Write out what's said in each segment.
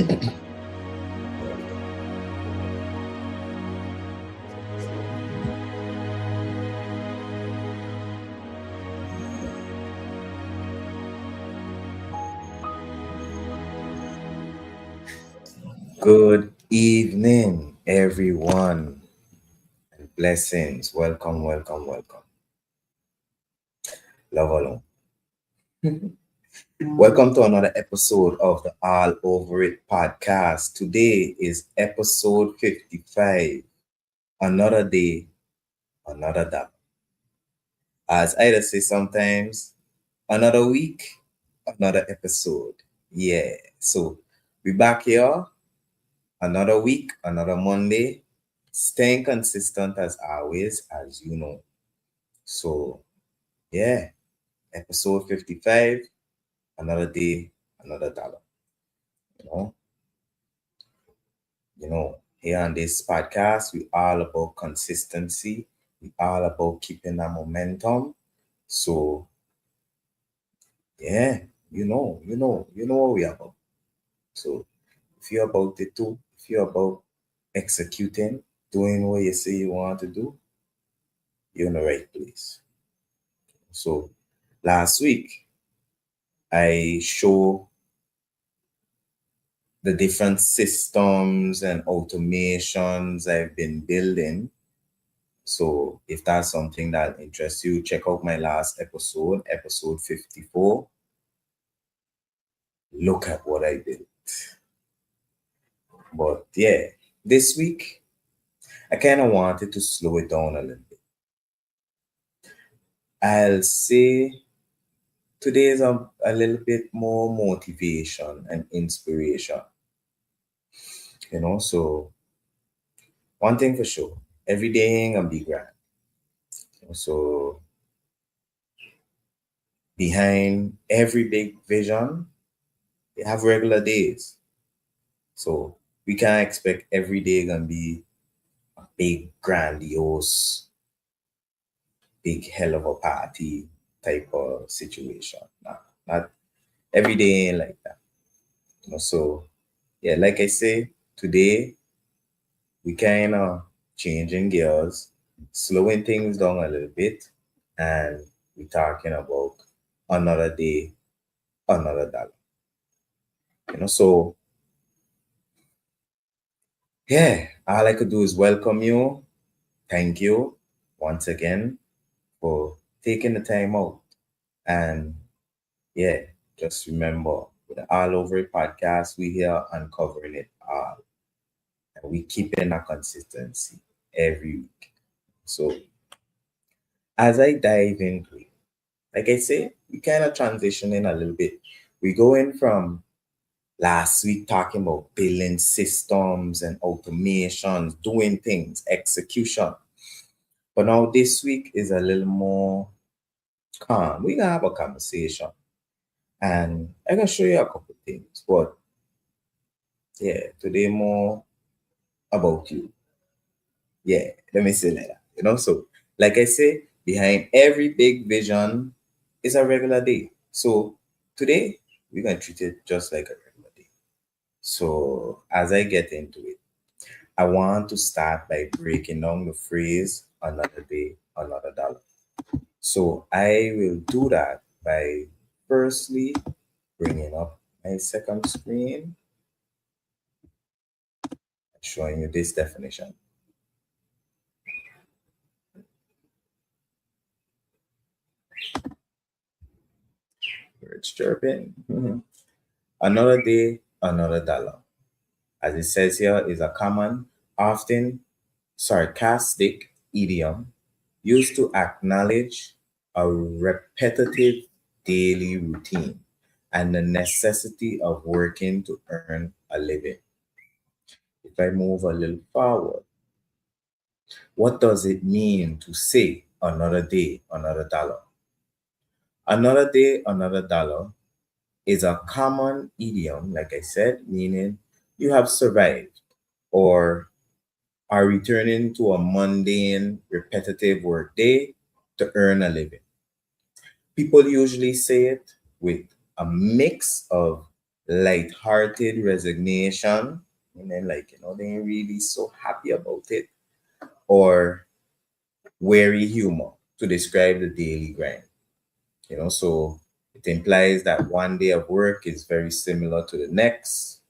Good evening, everyone, and blessings. Welcome, welcome, welcome. Love alone. Welcome to another episode of the All Over It podcast. Today is episode 55. Another day, another day. As I say sometimes, another week, another episode. Yeah. So we back here, another week, another Monday, staying consistent as always, as you know. So yeah, episode 55, another day, another dollar. You know, here on this podcast, we all about consistency. We all about keeping that momentum. So yeah, you know what we about. So if you're about it too, if you're about executing, doing what you say you want to do, you're in the right place. So last week I show the different systems and automations I've been building. So if that's something that interests you, check out my last episode, episode 54. Look at what I did. But yeah, this week, I kind of wanted to slow it down a little bit. I'll say today is a little bit more motivation and inspiration. So one thing for sure, every day ain't gonna be grand. So behind every big vision, they have regular days. So we can't expect every day gonna be a big, grandiose, big hell of a party type of situation. Nah, not every day ain't like that. So yeah, like I say, today we kind of changing gears, slowing things down a little bit, and we're talking about another day, another dollar. So yeah, all I could do is welcome you. Thank you once again for taking the time out. And yeah, just remember with the All Over It podcast, we here uncovering it all. And we keeping a consistency every week. So as I dive into it, like I say, we kind of transitioning a little bit. We going from last week talking about building systems and automations, doing things, execution. But now this week is a little more calm. We gonna have a conversation, and I can show you a couple things. But yeah, today more about you. Yeah, let me say like that. So like I say, behind every big vision is a regular day. So today we're gonna treat it just like a regular day. So as I get into it, I want to start by breaking down the phrase another day, another dollar. So I will do that by firstly bringing up my second screen, showing you this definition. It's chirping. Another day, another dollar. As it says here, is a common, often sarcastic idiom used to acknowledge a repetitive daily routine and the necessity of working to earn a living. If I move a little forward, what does it mean to say another day, another dollar? Another day, another dollar is a common idiom, like I said, meaning you have survived or are returning to a mundane, repetitive workday to earn a living. People usually say it with a mix of light-hearted resignation, and then like, they ain't really so happy about it, or weary humor to describe the daily grind. So it implies that one day of work is very similar to the next,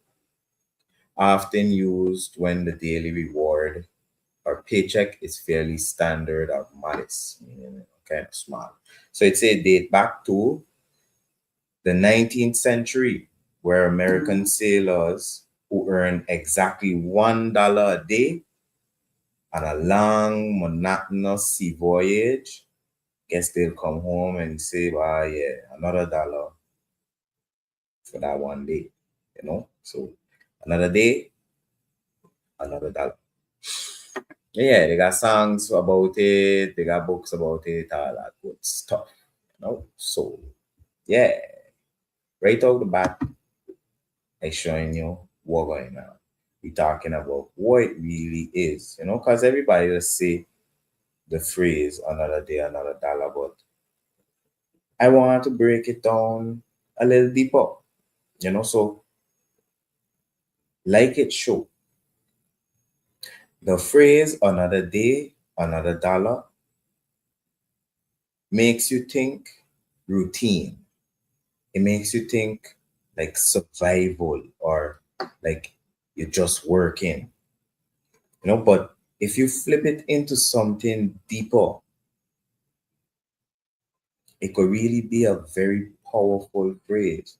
often used when the daily reward or paycheck is fairly standard or modest, meaning kind of small. So it's a date back to the 19th century, where American sailors who earned exactly $1 a day on a long, monotonous sea voyage, guess they'll come home and say, "Well, yeah, another dollar for that one day." So another day, another dollar. Yeah, they got songs about it, they got books about it, all that good stuff. So yeah, right off the bat, I showing you what going on. We talking about what it really is, because everybody just say the phrase another day, another dollar, but I want to break it down a little deeper, so like it show. The phrase another day, another dollar makes you think routine. It makes you think like survival, or like you're just working, but if you flip it into something deeper, it could really be a very powerful phrase.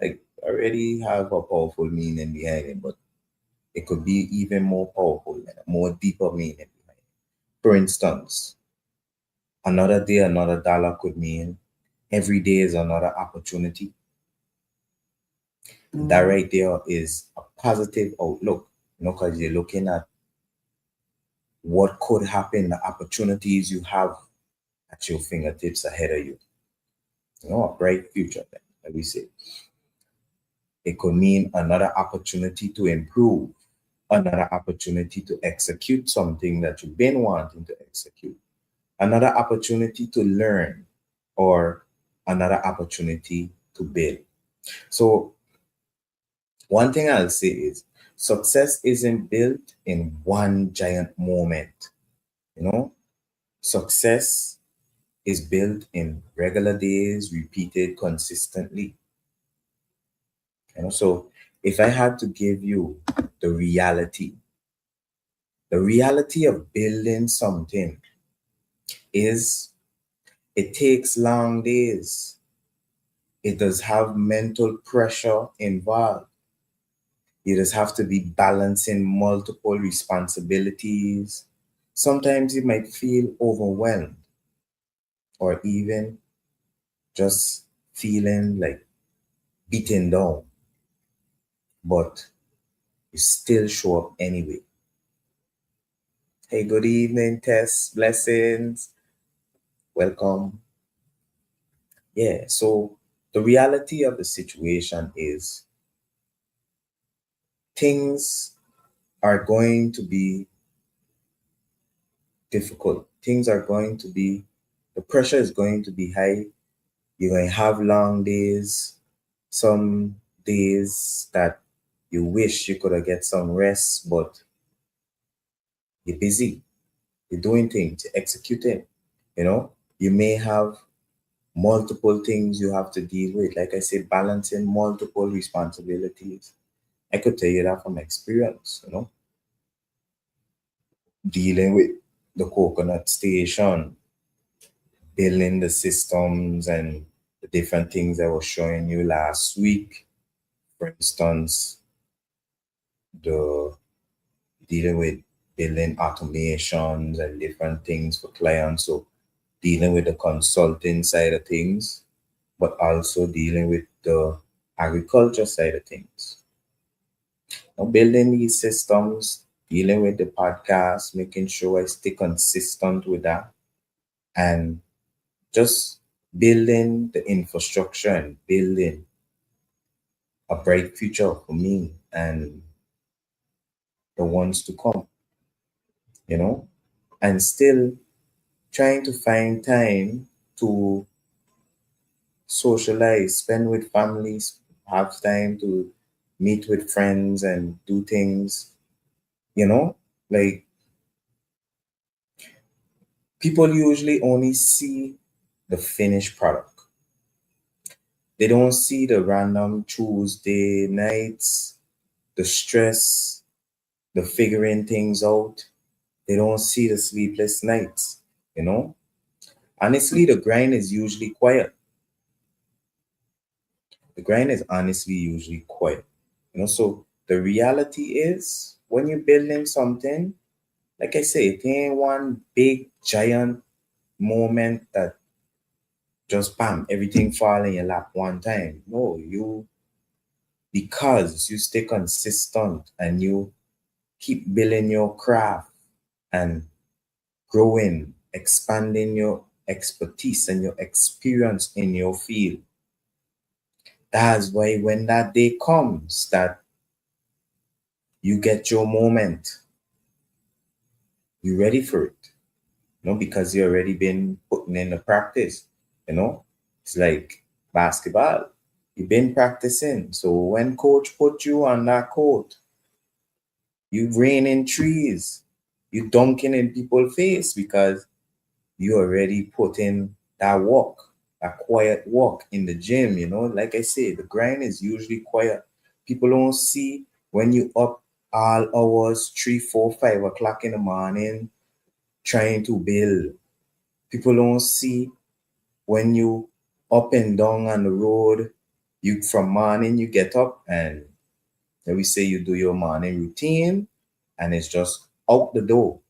Like already have a powerful meaning behind it, but it could be even more powerful and a more deeper meaning behind it. For instance, another day, another dollar could mean every day is another opportunity. That right there is a positive outlook, because you're looking at what could happen, the opportunities you have at your fingertips ahead of you. A bright future, then, like we say. It could mean another opportunity to improve, another opportunity to execute something that you've been wanting to execute, another opportunity to learn, or another opportunity to build. So, one thing I'll say is success isn't built in one giant moment. You know, success is built in regular days, repeated consistently. So if I had to give you the reality, the reality of building something is it takes long days. It does have mental pressure involved. You just have to be balancing multiple responsibilities. Sometimes you might feel overwhelmed, or even just feeling like beaten down, but you still show up anyway. Hey, good evening, Tess. Blessings. Welcome. Yeah, so the reality of the situation is things are going to be difficult. Things are going to be, the pressure is going to be high. You're going to have long days, some days that you wish you could have get some rest, but you're busy. You're doing things, you're executing. You may have multiple things you have to deal with. Like I said, balancing multiple responsibilities. I could tell you that from experience, dealing with the coconut station, building the systems and the different things I was showing you last week. For instance, the dealing with building automations and different things for clients. So dealing with the consulting side of things, but also dealing with the agriculture side of things. Now, building these systems, dealing with the podcast, making sure I stay consistent with that, and just building the infrastructure and building a bright future for me and the ones to come, you know, and still trying to find time to socialize, spend with families, have time to meet with friends and do things, you know? Like people usually only see the finished product. They don't see the random Tuesday nights, the stress, the figuring things out. They don't see the sleepless nights, you know? Honestly, the grind is usually quiet. The grind is honestly usually quiet. So the reality is when you're building something, like I say, it ain't one big giant moment that just bam, everything fall in your lap one time. No, because you stay consistent and you keep building your craft and growing, expanding your expertise and your experience in your field. That's why when that day comes that you get your moment, you're ready for it, because you already been putting in the practice, you know. It's like basketball. You've been practicing. So when coach put you on that court, you raining trees, you dunking in people's face because you already put in that walk, that quiet walk in the gym. Like I say, the grind is usually quiet. People don't see when you up all hours, 3, 4, 5 o'clock in the morning, trying to build. People don't see when you up and down on the road. You from morning you get up and let we say you do your morning routine and it's just out the door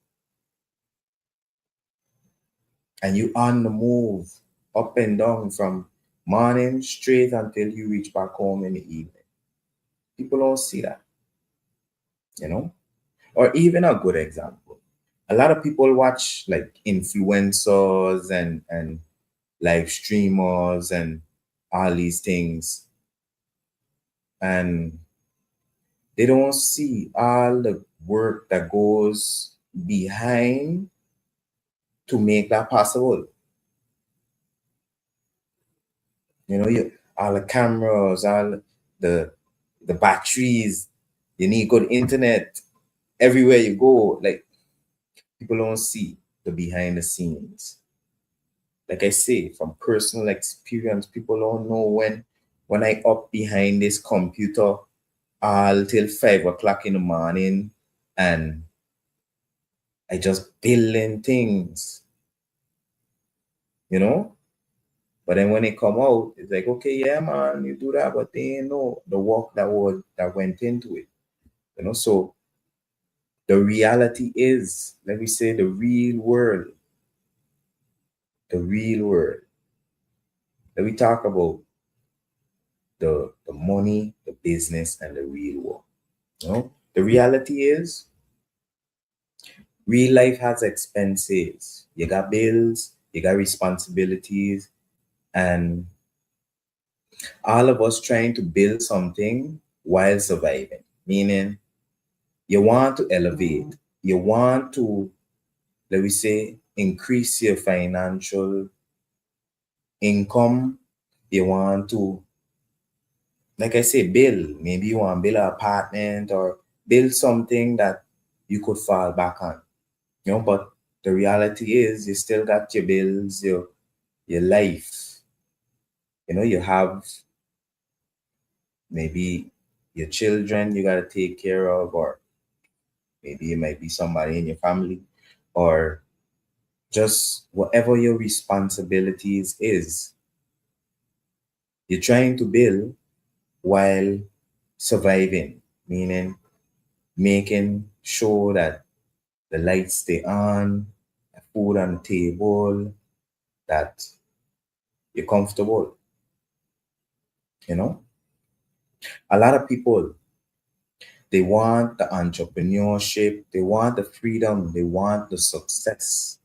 and you on the move up and down from morning straight until you reach back home in the evening. People don't see that, you know? Or even a good example. A lot of people watch like influencers and live streamers and all these things, and they don't see all the work that goes behind to make that possible. All the cameras, all the the batteries, you need good internet everywhere you go. Like people don't see the behind the scenes. Like I say, from personal experience, people don't know when I up behind this computer all till 5 o'clock in the morning and I just building things, you know? But then when it come out, it's like, okay, yeah, man, you do that, but they ain't know the work that went into it. So the reality is, let me say the real world. Let me talk about the money, the business, and the real world. The reality is real life has expenses. You got bills, you got responsibilities, and all of us trying to build something while surviving. Meaning you want to elevate, you want to, let me say, increase your financial income, you want to, like I say, build. Maybe you want to build an apartment or build something that you could fall back on. But the reality is you still got your bills, your life. You have maybe your children you gotta take care of, or maybe it might be somebody in your family, or just whatever your responsibilities is. You're trying to build while surviving, meaning making sure that the lights stay on, the food on the table, that you're comfortable. You know, a lot of people, they want the entrepreneurship, they want the freedom, they want the success.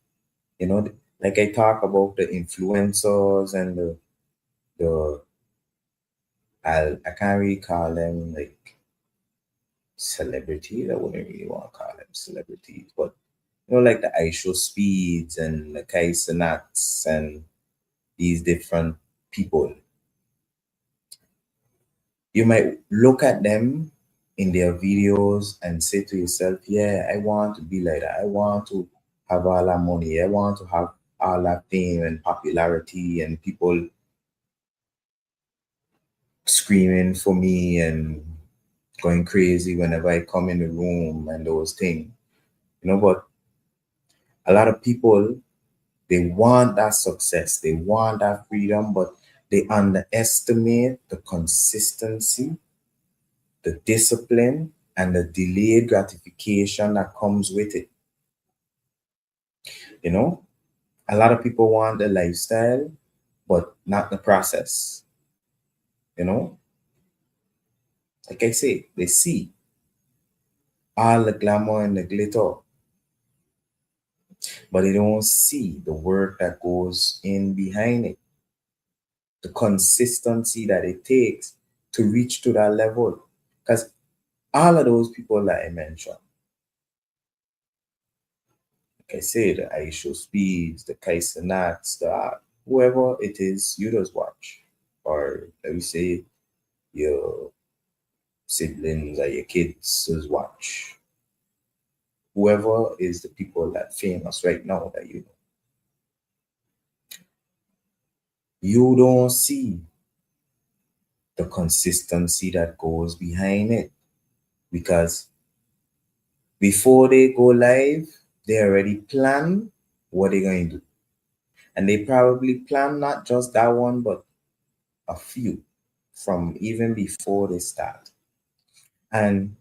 Like I talk about the influencers and the I can't really call them like celebrities. I wouldn't really want to call them celebrities, but like the Aisho Speeds and the Kaisa Nats and these different people. You might look at them in their videos and say to yourself, yeah, I want to be like that. I want to have all that money. I want to have all that fame and popularity and people screaming for me and going crazy whenever I come in the room and those things. But a lot of people, they want that success, they want that freedom, but they underestimate the consistency, the discipline, and the delayed gratification that comes with it. You know, a lot of people want the lifestyle, but not the process. You know, like I say, they see all the glamour and the glitter, but they don't see the work that goes in behind it, the consistency that it takes to reach to that level. Because all of those people that I mentioned, like I say, the Aisha Speeds, the Kaisenats, the whoever it is, you just watch. Or let me say your siblings or your kids just watch. Whoever is the people that famous right now that you don't see the consistency that goes behind it. Because before they go live, they already plan what they're going to do. And they probably plan not just that one, but a few from even before they start. And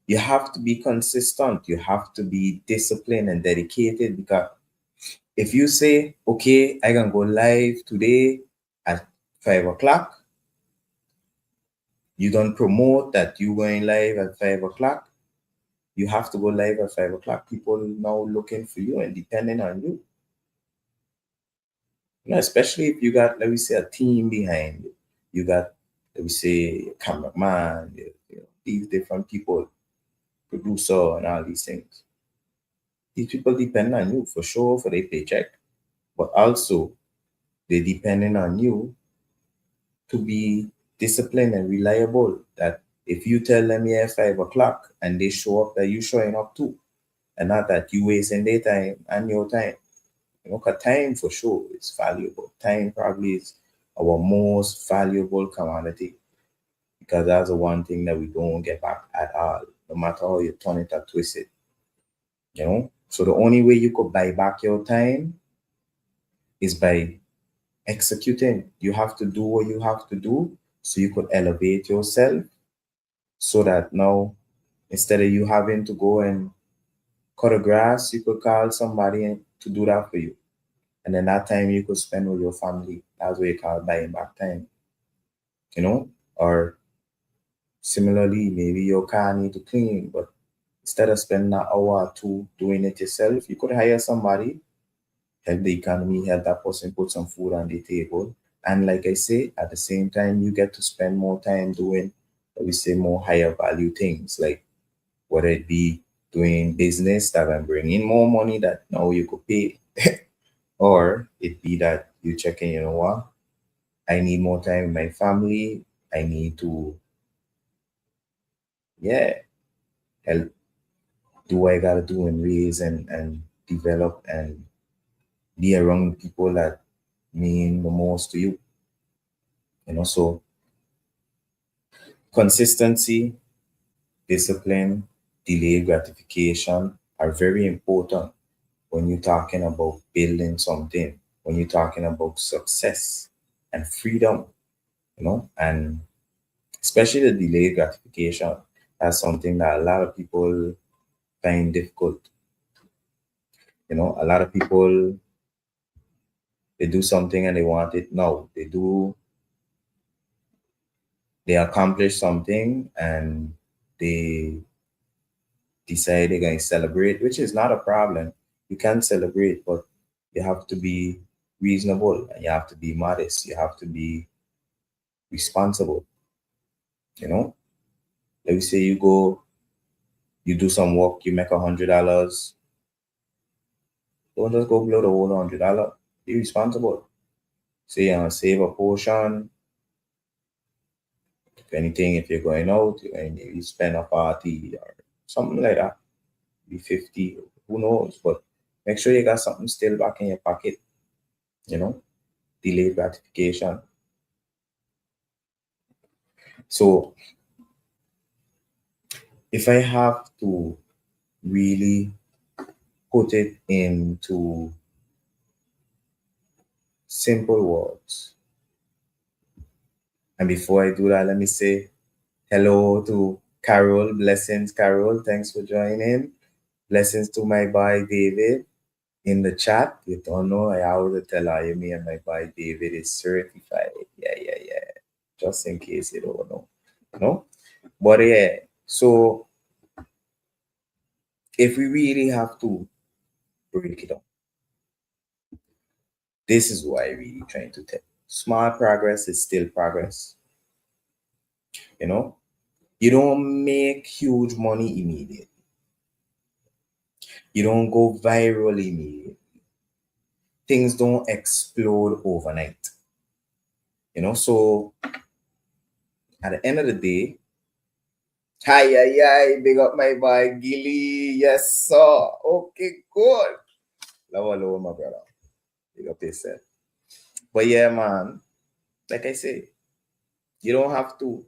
you have to be consistent. You have to be disciplined and dedicated, because if you say, okay, I can go live today at 5 o'clock, you don't promote that you going live at 5 o'clock. You have to go live at 5 o'clock. People now looking for you and depending on you. Especially if you got, let me say, a team behind you. You got, let me say, a cameraman, these different people, producer, and all these things. These people depend on you for sure for their paycheck, but also they're depending on you to be disciplined and reliable. That if you tell them yeah 5 o'clock and they show up, that you showing up too, and not that you wasting their time and your time. Cause time for sure is valuable. Time probably is our most valuable commodity, because that's the one thing that we don't get back at all, no matter how you turn it or twist it. So the only way you could buy back your time is by executing. You have to do what you have to do so you could elevate yourself, so that now instead of you having to go and cut a grass, you could call somebody to do that for you. And then that time you could spend with your family. That's what you call buying back time. Or similarly, maybe your car need to clean, but instead of spending an hour or two doing it yourself, you could hire somebody, help the economy, help that person put some food on the table. And like I say, at the same time, you get to spend more time doing, we say, more higher value things, like whether it be doing business that can bring in more money that now you could pay, or it be that you checking, what, I need more time with my family. I need to, yeah, help do what I gotta do and raise and develop and be around people that mean the most to you. So consistency, discipline, delayed gratification are very important when you're talking about building something, when you're talking about success and freedom, and especially the delayed gratification. That's something that a lot of people find difficult. A lot of people, they do something and they want it now. They accomplish something and they decide they're going to celebrate, which is not a problem. You can celebrate, but you have to be reasonable and you have to be modest. You have to be responsible. You know, let me say you go, you do some work, you make $100. Don't just go blow the whole $100. Be responsible. Say, save a portion, If anything, if you're going out, you're going to maybe spend a party or something like that, be 50, who knows? But make sure you got something still back in your pocket, you know, delayed gratification. So if I have to really put it into simple words, and before I do that, let me say hello to Carol. Blessings, Carol. Thanks for joining. Blessings to my boy David in the chat. You don't know, I always tell you, me and my boy David is certified. Yeah, yeah, yeah. Just in case you don't know. No? But yeah, so if we really have to break it up, this is what I really trying to tell. Small progress is still progress. You know, you don't make huge money immediately. You don't go viral immediately. Things don't explode overnight. So at the end of the day, hi, hi, hi, big up my boy Gilly. Yes, sir. Okay, good. Love, my brother. Big up yourself. But yeah, man, like I say, you don't have to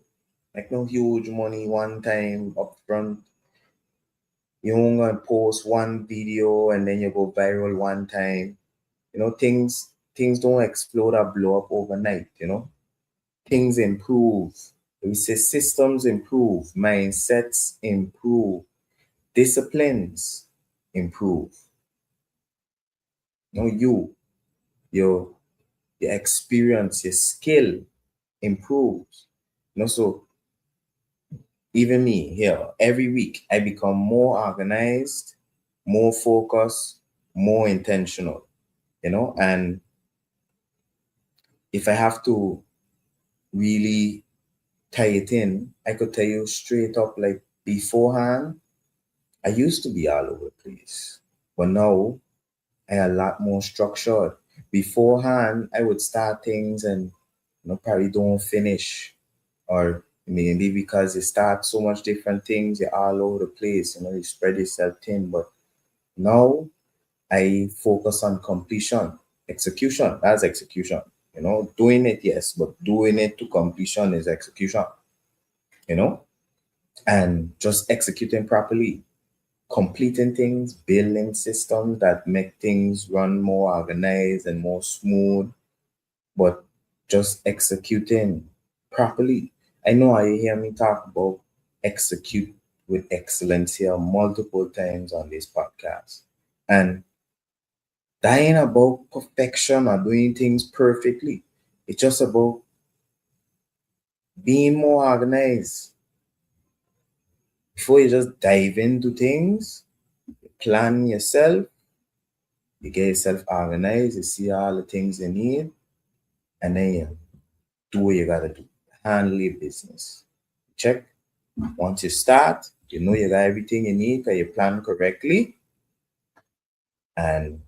like no huge money one time up front. You don't gonna post one video and then you go viral one time. Things don't explode or blow up overnight, Things improve. We say systems improve, mindsets improve, disciplines improve. Your your experience, your skill improves. So even me here, every week I become more organized, more focused, more intentional, and if I have to really tie it in, I could tell you straight up like beforehand, I used to be all over the place. But now I a lot more structured. Beforehand, I would start things and probably don't finish. Or maybe because you start so much different things, you're all over the place, you spread yourself thin. But now I focus on completion, execution. That's execution. Doing it, yes, but doing it to completion is execution, you know, and just executing properly, completing things, building systems that make things run more organized and more smooth, but just executing properly. I know I hear me talk about execute with excellence here multiple times on this podcast. And that ain't about perfection or doing things perfectly. It's just about being more organized. Before you just dive into things, plan yourself, you get yourself organized, you see all the things you need, and then you do what you gotta do. Handle your business. Check. Once you start, you got everything you need because you plan correctly. And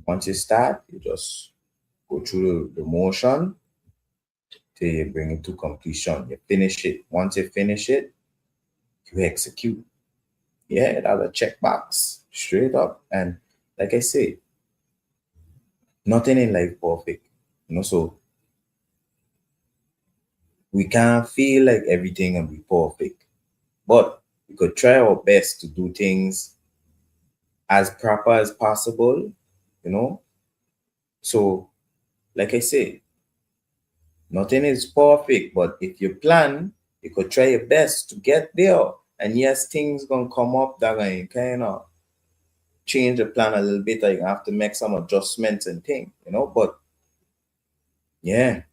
once you start, you just go through the motion till you bring it to completion. You finish it. Once you finish it, you execute. Yeah, that's a checkbox straight up. And like I say, nothing in life perfect. So we can't feel like everything will be perfect. But we could try our best to do things as proper as possible, you know. So, like I say, nothing is perfect, but if you plan, you could try your best to get there. And yes, things gonna come up that gonna kind of change the plan a little bit. Or you have to make some adjustments and things. But yeah,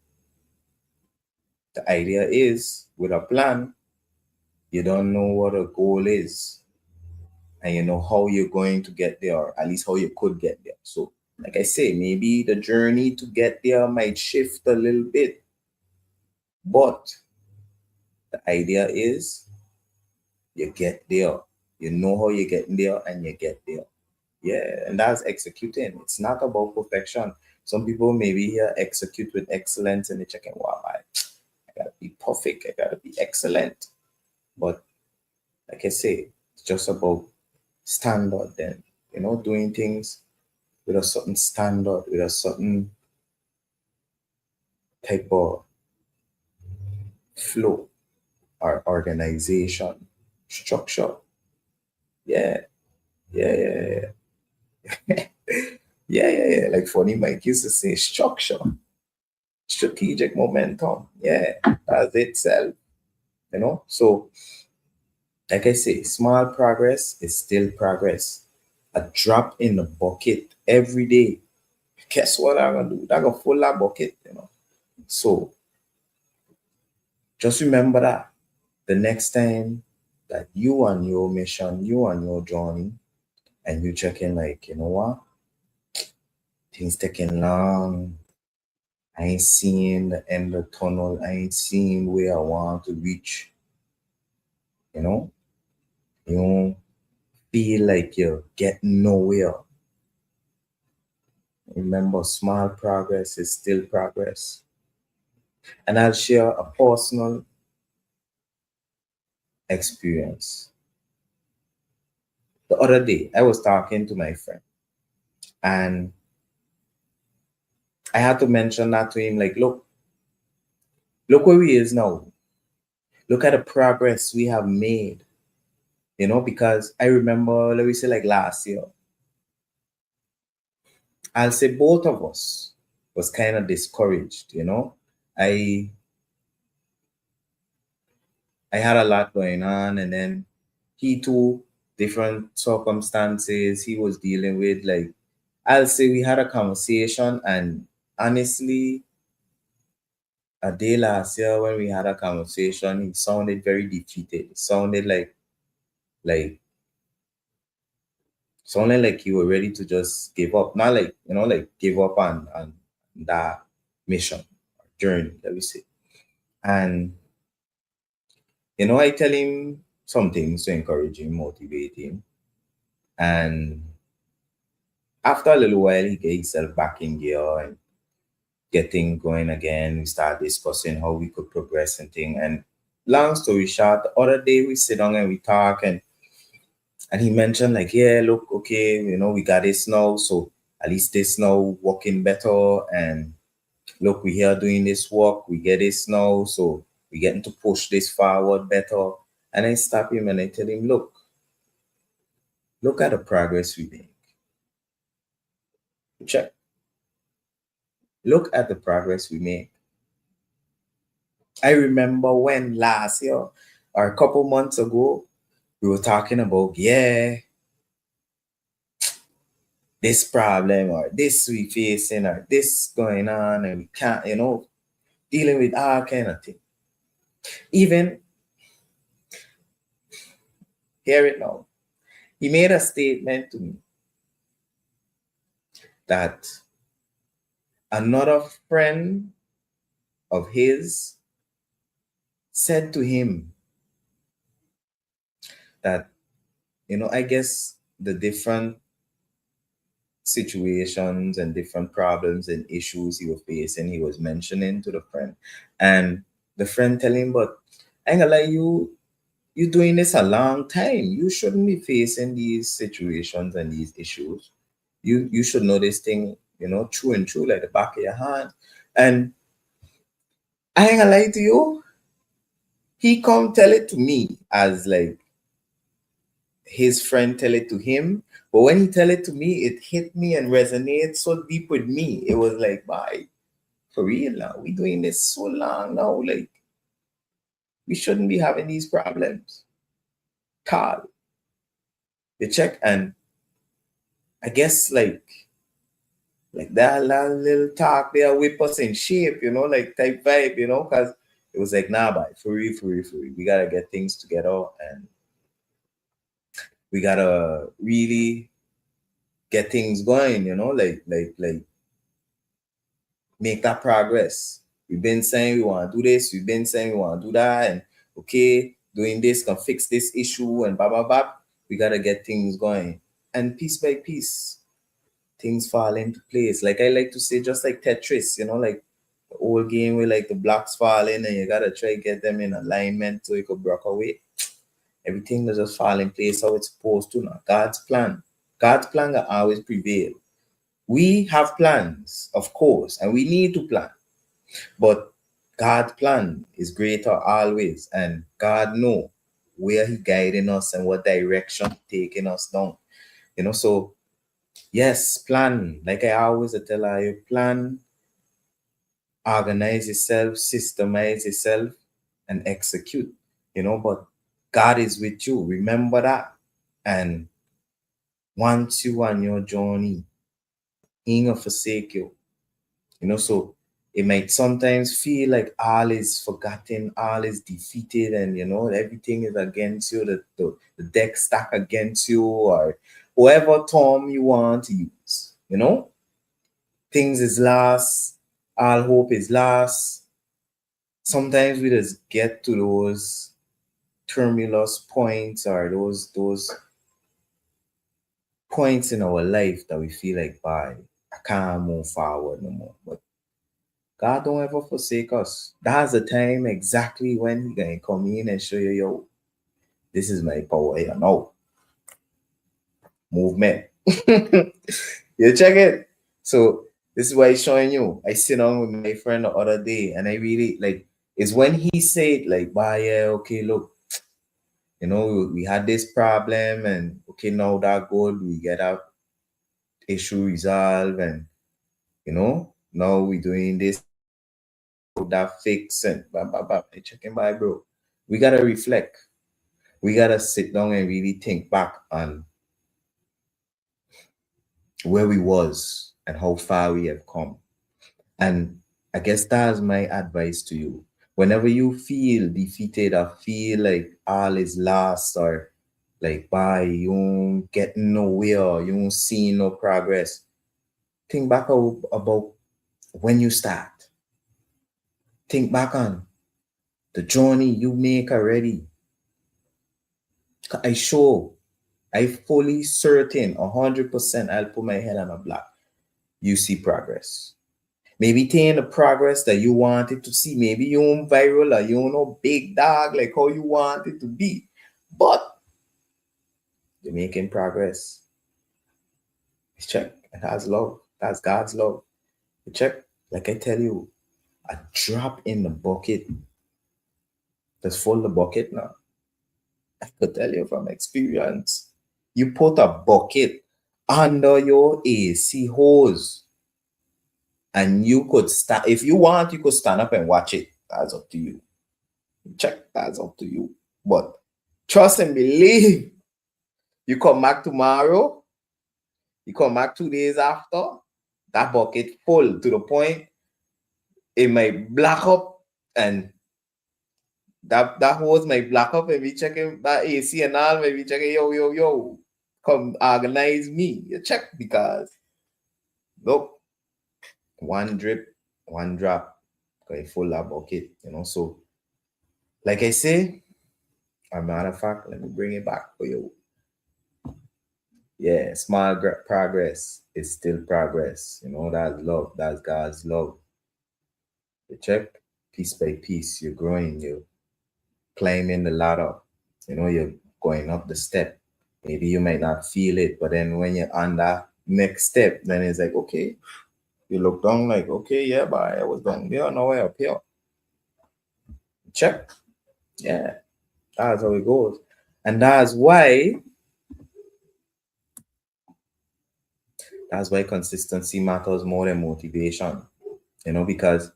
the idea is with a plan, you don't know what a goal is, and you know how you're going to get there, or at least how you could get there. So, like I say, maybe the journey to get there might shift a little bit, but the idea is you get there. You know how you're getting there, and you get there. Yeah, and that's executing. It's not about perfection. Some people maybe here execute with excellence and they're checking, wow, I gotta be perfect. I gotta be excellent. But like I say, it's just about standard then, doing things with a certain standard, with a certain type of flow or organization, structure. Yeah, yeah, yeah, yeah. Yeah. Like Funny Mike used to say, structure, strategic momentum. Yeah, as itself, So, like I say, small progress is still progress. A drop in the bucket every day. Guess what I'm gonna do? I'm gonna fill that bucket. So just remember that the next time that you on your mission, you on your journey, and you check in like, you know what? Things taking long. I ain't seeing the end of the tunnel. I ain't seeing where I want to reach. You know, you don't feel like you're getting nowhere. Remember, small progress is still progress. And I'll share a personal experience. The other day, I was talking to my friend, and I had to mention that to him like, look where he is now. Look at the progress we have made, because I remember, let me say, like last year, I'll say both of us was kind of discouraged. I I had a lot going on, and then he too, different circumstances he was dealing with. Like, I'll say we had a conversation, and honestly, a day last year when we had a conversation, he sounded very defeated. It like sounded like you were ready to just give up. Not like, like give up on that mission or journey, let me say. And I tell him some things to encourage him, motivate him. And after a little while, he get himself back in gear and getting going again. We start discussing how we could progress and thing. And long story short, the other day we sit down and we talk, and he mentioned like, yeah, look, okay, we got this now. So at least this now working better. And look, we here doing this work, we get this now. So we getting to push this forward better. And I stop him and I tell him, look at the progress we make. Check. Look at the progress we make. I remember when last year or a couple months ago, we were talking about, yeah, this problem or this we facing or this going on, and we can't, dealing with all kind of thing. Even, hear it now, he made a statement to me that another friend of his said to him that, I guess the different situations and different problems and issues he was facing, he was mentioning to the friend. And the friend telling him, but I ain't gonna lie, you doing this a long time. You shouldn't be facing these situations and these issues. You should know this thing, true and true, like the back of your hand. And I ain't gonna lie to you, he come tell it to me as like his friend tell it to him. But when he tell it to me, it hit me and resonated so deep with me. It was like, bye, for real now. We doing this so long now. Like, we shouldn't be having these problems. Carl, you check, and I guess like that little talk there whip us in shape, like type vibe, because it was like, nah, bye, for real, for real, for real. We gotta get things together, and we gotta really get things going, like make that progress. We've been saying we want to do this, we've been saying we want to do that, and okay, doing this can fix this issue and blah blah blah. We gotta get things going. And piece by piece, things fall into place. Like I like to say, just like Tetris, like The old game where like the blocks fall in and you gotta try to get them in alignment so you could break away. Everything will just fall in place how it's supposed to now. God's plan. God's plan will always prevail. We have plans, of course, and we need to plan. But God's plan is greater always, and God know where He guiding us and what direction He taking us down. So yes, plan. Like I always tell you, plan, organize yourself, systemize yourself, and execute. But God is with you. Remember that. And once you on your journey, He ain't gonna forsake you. So it might sometimes feel like all is forgotten, all is defeated, and everything is against you, the deck stack against you, or whoever term you want to use. Things is lost, all hope is lost. Sometimes we just get to those tumultuous points, or those points in our life that we feel like, bye, I can't move forward no more. But God don't ever forsake us. That's the time exactly when He gonna come in and show you, yo, this is my power here now. Movement. You check it. So this is why He's showing you. I sit down with my friend the other day, and I really like, it's when he said like, bye, yeah, okay, look, we had this problem, and okay, now that good, we get our issue resolved, and now we doing this, that fix, and blah blah blah. I checking by, bro. We gotta reflect. We gotta sit down and really think back on where we was and how far we have come. And I guess that's my advice to you. Whenever you feel defeated or feel like all is lost, or like, bye, you don't get nowhere, you don't see no progress, think back about when you start. Think back on the journey you make already. I fully certain 100%, I'll put my head on a block. You see progress. Maybe taking the progress that you wanted to see. Maybe you ain't viral, or you know big dog like how you want it to be. But you're making progress. Check. And that's love. That's God's love. Check. Like I tell you, a drop in the bucket. Just full the bucket now. I could tell you from experience. You put a bucket under your AC hose, and you could stand. If you want, you could stand up and watch it. That's up to you. Check. That's up to you. But trust and believe. You come back tomorrow. You come back 2 days after. That bucket full to the point it might black up, and that hose might black up, and we checking that AC and all, maybe checking, yo, come organize me. You check, because look, one drip, one drop, going full that bucket, So, like I say, as a matter of fact, let me bring it back for you. Yeah, small progress is still progress. That's love. That's God's love. You check, piece by piece, you're growing, you're climbing the ladder. You're going up the step. Maybe you might not feel it, but then when you're on that next step, then it's like, okay, you look down like, okay, yeah, but I was down there, now I up here. Check. Yeah, that's how it goes. And that's why consistency matters more than motivation. Because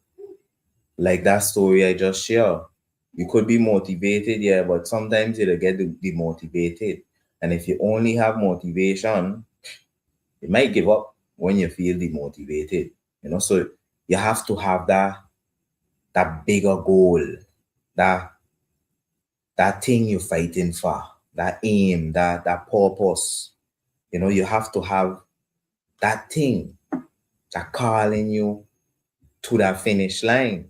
like that story I just shared, you could be motivated, yeah, but sometimes you'll get demotivated. And if you only have motivation, you might give up when you feel demotivated. So you have to have that bigger goal, that thing you're fighting for, that aim, that purpose. You have to have that thing that calling you to that finish line.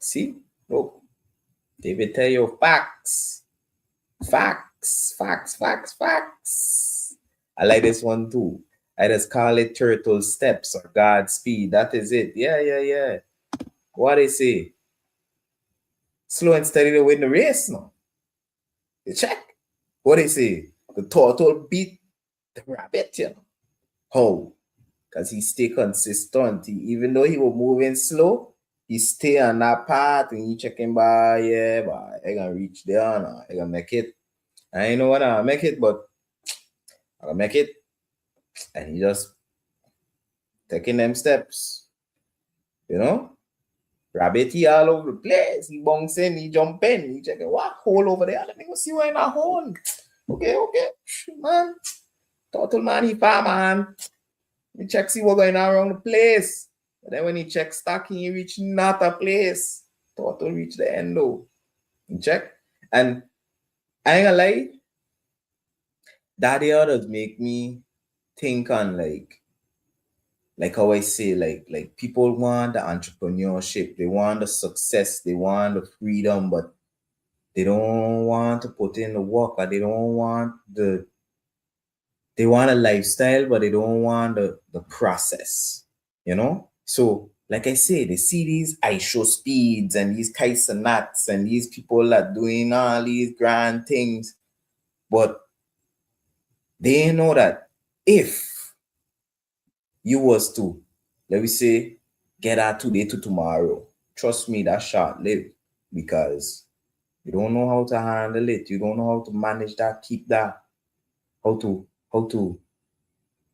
See, look, David tell you facts. Facts. I like this one too. I just call it turtle steps or God speed. That is it. Yeah. What they say? Slow and steady to win the race, no? You check. What they say? The turtle beat the rabbit, you know. How? Because he stay consistent. Even though he was moving slow, he stay on that path and he checking by, yeah, but I gonna reach there now. I gonna make it. I know what I make it, but I gonna make it. And he just taking them steps, you know. Rabbit he all over the place. He bouncing, he jumping, he checking what hole over there. Let me go see where in that hole. Okay, man. Total man, he far man. He check see what going on around the place. But then when he check stacking, he reach not a place. Total reach the end though. He check. And I ain't gonna lie, that the others make me think on like how I say, like people want the entrepreneurship, they want the success, they want the freedom, but they don't want to put in the work, or they don't want they want a lifestyle, but they don't want the process, you know? So, like I say, they see these ISO speeds and these kites and nuts and these people that doing all these grand things, but they know that if you was to, let me say, get out today to tomorrow, trust me, that's short lived because you don't know how to handle it. You don't know how to manage that, keep that, how to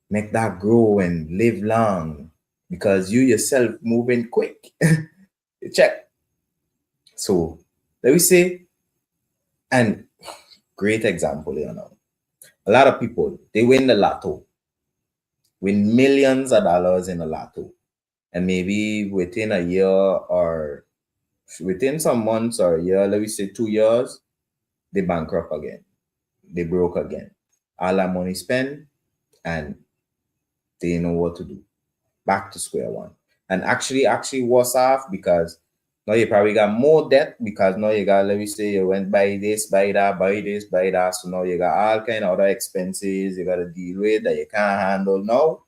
make that grow and live long because you yourself moving quick. Check. So let me say, and great example, you know. A lot of people they win the lotto, win millions of dollars in the lotto, and maybe within a year or within some months or a year, let me say 2 years, they bankrupt again. They broke again. All that money spent and they know what to do. Back to square one. And actually worse off because now you probably got more debt because now you got, let me say, you went buy this, buy that, buy this, buy that. So now you got all kind of other expenses you got to deal with that you can't handle now.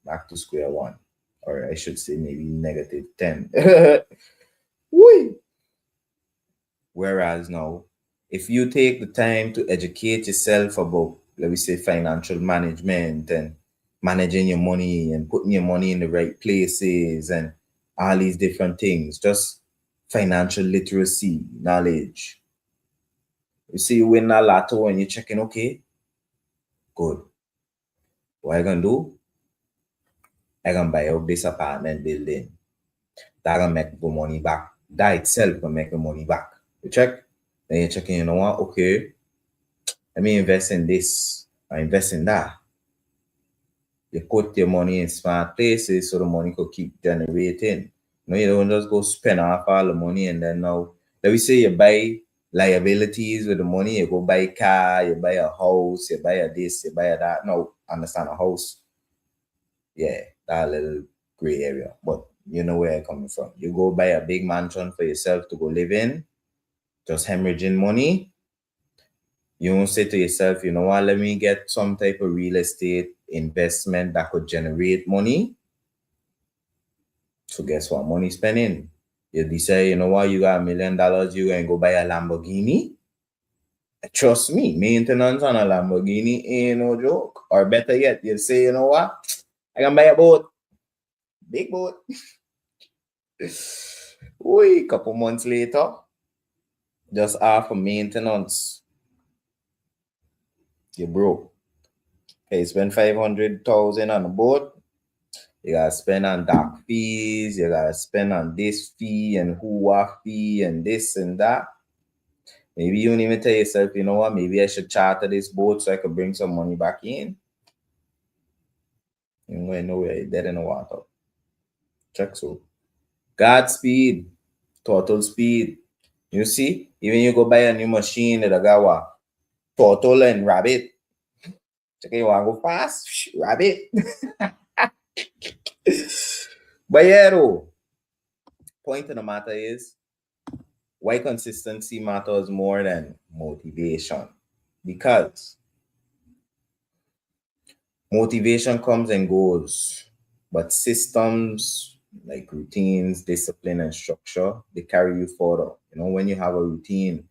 Back to square one. Or I should say maybe negative 10. Whee! Whereas now, if you take the time to educate yourself about, let me say, financial management and managing your money and putting your money in the right places and all these different things, just financial literacy, knowledge. You see, you win a lotto and you're checking, okay, good. What I gonna do? I gonna buy out this apartment building. That gonna make the money back. That itself gonna make the money back. You check? Then you're checking, you know what? Okay, let me invest in this. I invest in that. You put your money in smart places so the money could keep generating. You don't just go spend off all the money and then now, let me say you buy liabilities with the money, you go buy a car, you buy a house, you buy a this, you buy a that. No, understand a house. Yeah, that little gray area. But you know where I'm coming from. You go buy a big mansion for yourself to go live in, just hemorrhaging money. You won't say to yourself, you know what, let me get some type of real estate investment that could generate money. So guess what? Money spending. You decide, you know what, you got $1 million, you gonna go buy a Lamborghini. Trust me, maintenance on a Lamborghini ain't no joke. Or better yet, you say, you know what, I can buy a boat. Big boat. Wait, couple months later, just after maintenance, you broke. Okay, you spend 500,000 on a boat. You gotta spend on dock fees, you gotta spend on this fee and who fee and this and that. Maybe you don't even tell yourself, you know what, maybe I should charter this boat so I could bring some money back in. You ain't going nowhere, you're dead in the water. Check so. Godspeed, total speed. You see, even you go buy a new machine that got what? Turtle and rabbit. Check you want to go fast? Rabbit. But yeah, though, point of the matter is why consistency matters more than motivation. Because Motivation comes and goes, but systems like routines, discipline, and structure, they carry you further. When you have a routine,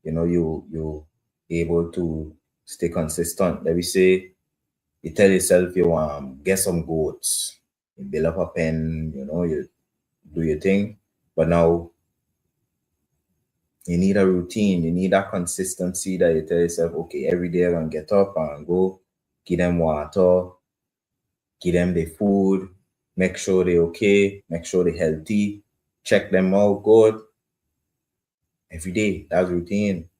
you able to stay consistent. Let me say you tell yourself you want get some goats, you build up a pen, you do your thing, but now you need a routine, you need that consistency that you tell yourself, okay, every day I'm gonna get up and go, give them water, give them the food, make sure they're okay, make sure they're healthy, check them out good. Every day, that's routine,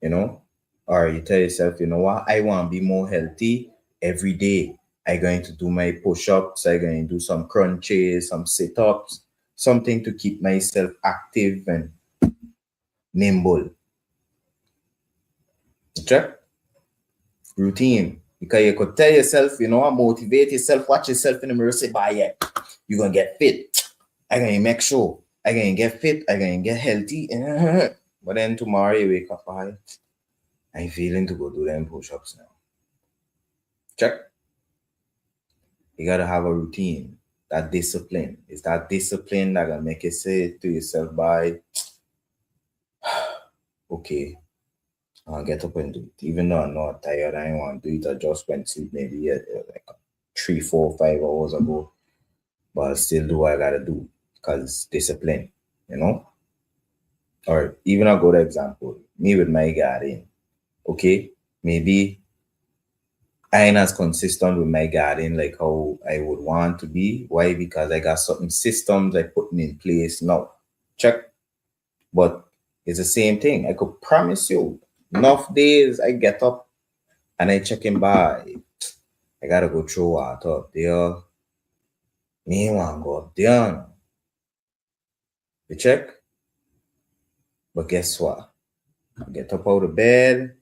you know? Or you tell yourself, you know what, I want to be more healthy every day. I'm going to do my push-ups, I'm going to do some crunches, some sit-ups, something to keep myself active and nimble. Check. Routine. Because you could tell yourself, motivate yourself, watch yourself in the mirror, say, bye, yeah, you're going to get fit. I'm going to make sure. I'm going to get fit. I'm going to get healthy. But then tomorrow you wake up, I'm feeling to go do them push-ups now. Check. You got to have a routine. That discipline. It's that discipline that going to make you say to yourself, bye, okay, I'll get up and do it. Even though I'm not tired, I don't want to do it. I just went to sleep maybe like 3, 4, 5 hours ago. But I still do what I gotta do because discipline, Or even a good example, me with my garden. Okay, maybe I ain't as consistent with my garden like how I would want to be. Why? Because I got certain systems I putting in place now. Check. But it's the same thing. I could promise you, enough days I get up and I check in by. I gotta go through water up there. Me want to go up there. You check? But guess what? I get up out of bed,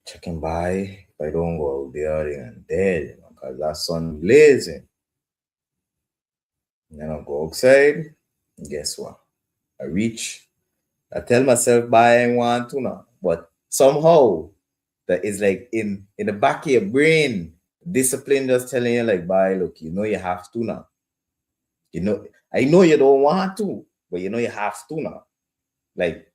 checking by. If I don't go out there, I'm dead, because that sun blazing. And then I go outside, and guess what? I tell myself, bye, I want to now. But somehow, that is like in the back of your brain, discipline just telling you, like, bye, look, you have to now. I know you don't want to, but you have to now. Like,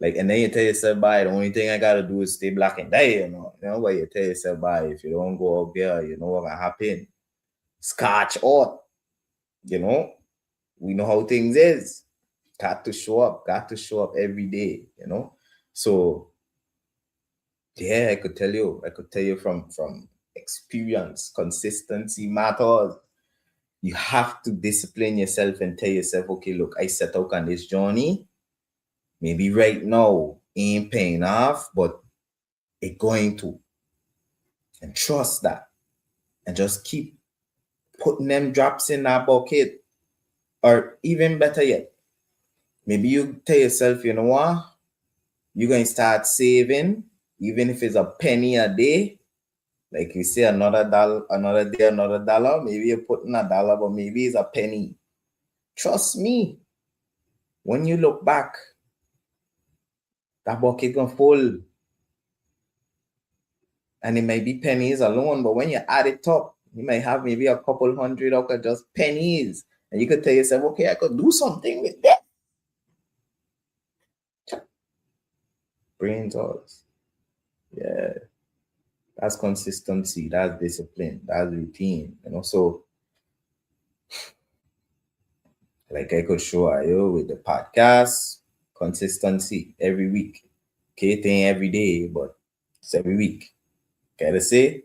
and then you tell yourself, bye, the only thing I gotta do is stay black and die, but you tell yourself, bye, if you don't go out there, you know what gonna happen? Scotch out, we know how things is. Got to show up every day, So yeah, I could tell you from experience, consistency matters. You have to discipline yourself and tell yourself, okay, look, I set out on this journey. Maybe right now ain't paying off, but it's going to. And trust that. And just keep putting them drops in that bucket. Or even better yet, maybe you tell yourself, you know what? You're going to start saving, even if it's a penny a day. Like you say, another day, another dollar. Maybe you're putting $1, but maybe it's a penny. Trust me. When you look back, that bucket gonna full. And it may be pennies alone, but when you add it up, you might have maybe a couple hundred of just pennies. And you could tell yourself, okay, I could do something with that. Brain thoughts. Yeah. That's consistency. That's discipline. That's routine. So like I could show you with the podcast, consistency every week. Okay, thing every day, but it's every week. Gotta say,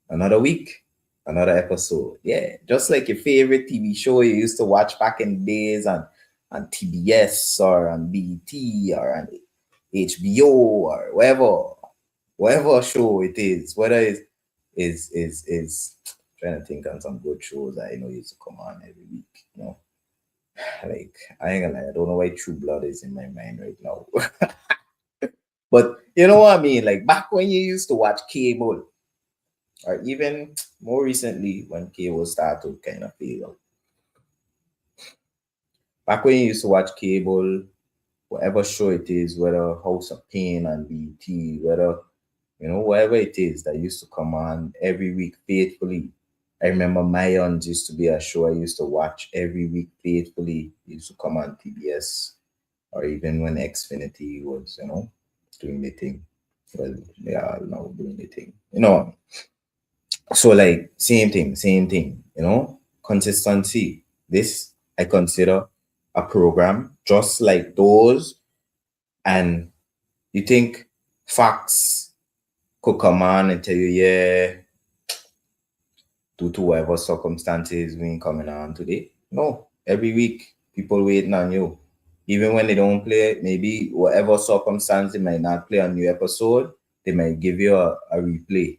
another week, another episode. Yeah, just like your favorite TV show you used to watch back in the days on TBS or on BT or on HBO or whatever show it is, whether it's is trying to think on some good shows I know used to come on every week, Like I ain't gonna lie, I don't know why True Blood is in my mind right now. But you know what I mean? Like back when you used to watch cable, or even more recently when cable started to kind of fade out. Back when you used to watch cable, whatever show it is, whether House of Pain and BT, whether Whatever it is that used to come on every week faithfully. I remember Mayans used to be a show I used to watch every week faithfully. It used to come on TBS, or even when Xfinity was, doing the thing. Well, they are now doing the thing. So like same thing, consistency. This I consider a program just like those. And you think facts could come on and tell you, yeah, due to whatever circumstances we ain't coming on today. No, every week people waiting on you. Even when they don't play, maybe whatever circumstance they might not play a new episode, they might give you a replay.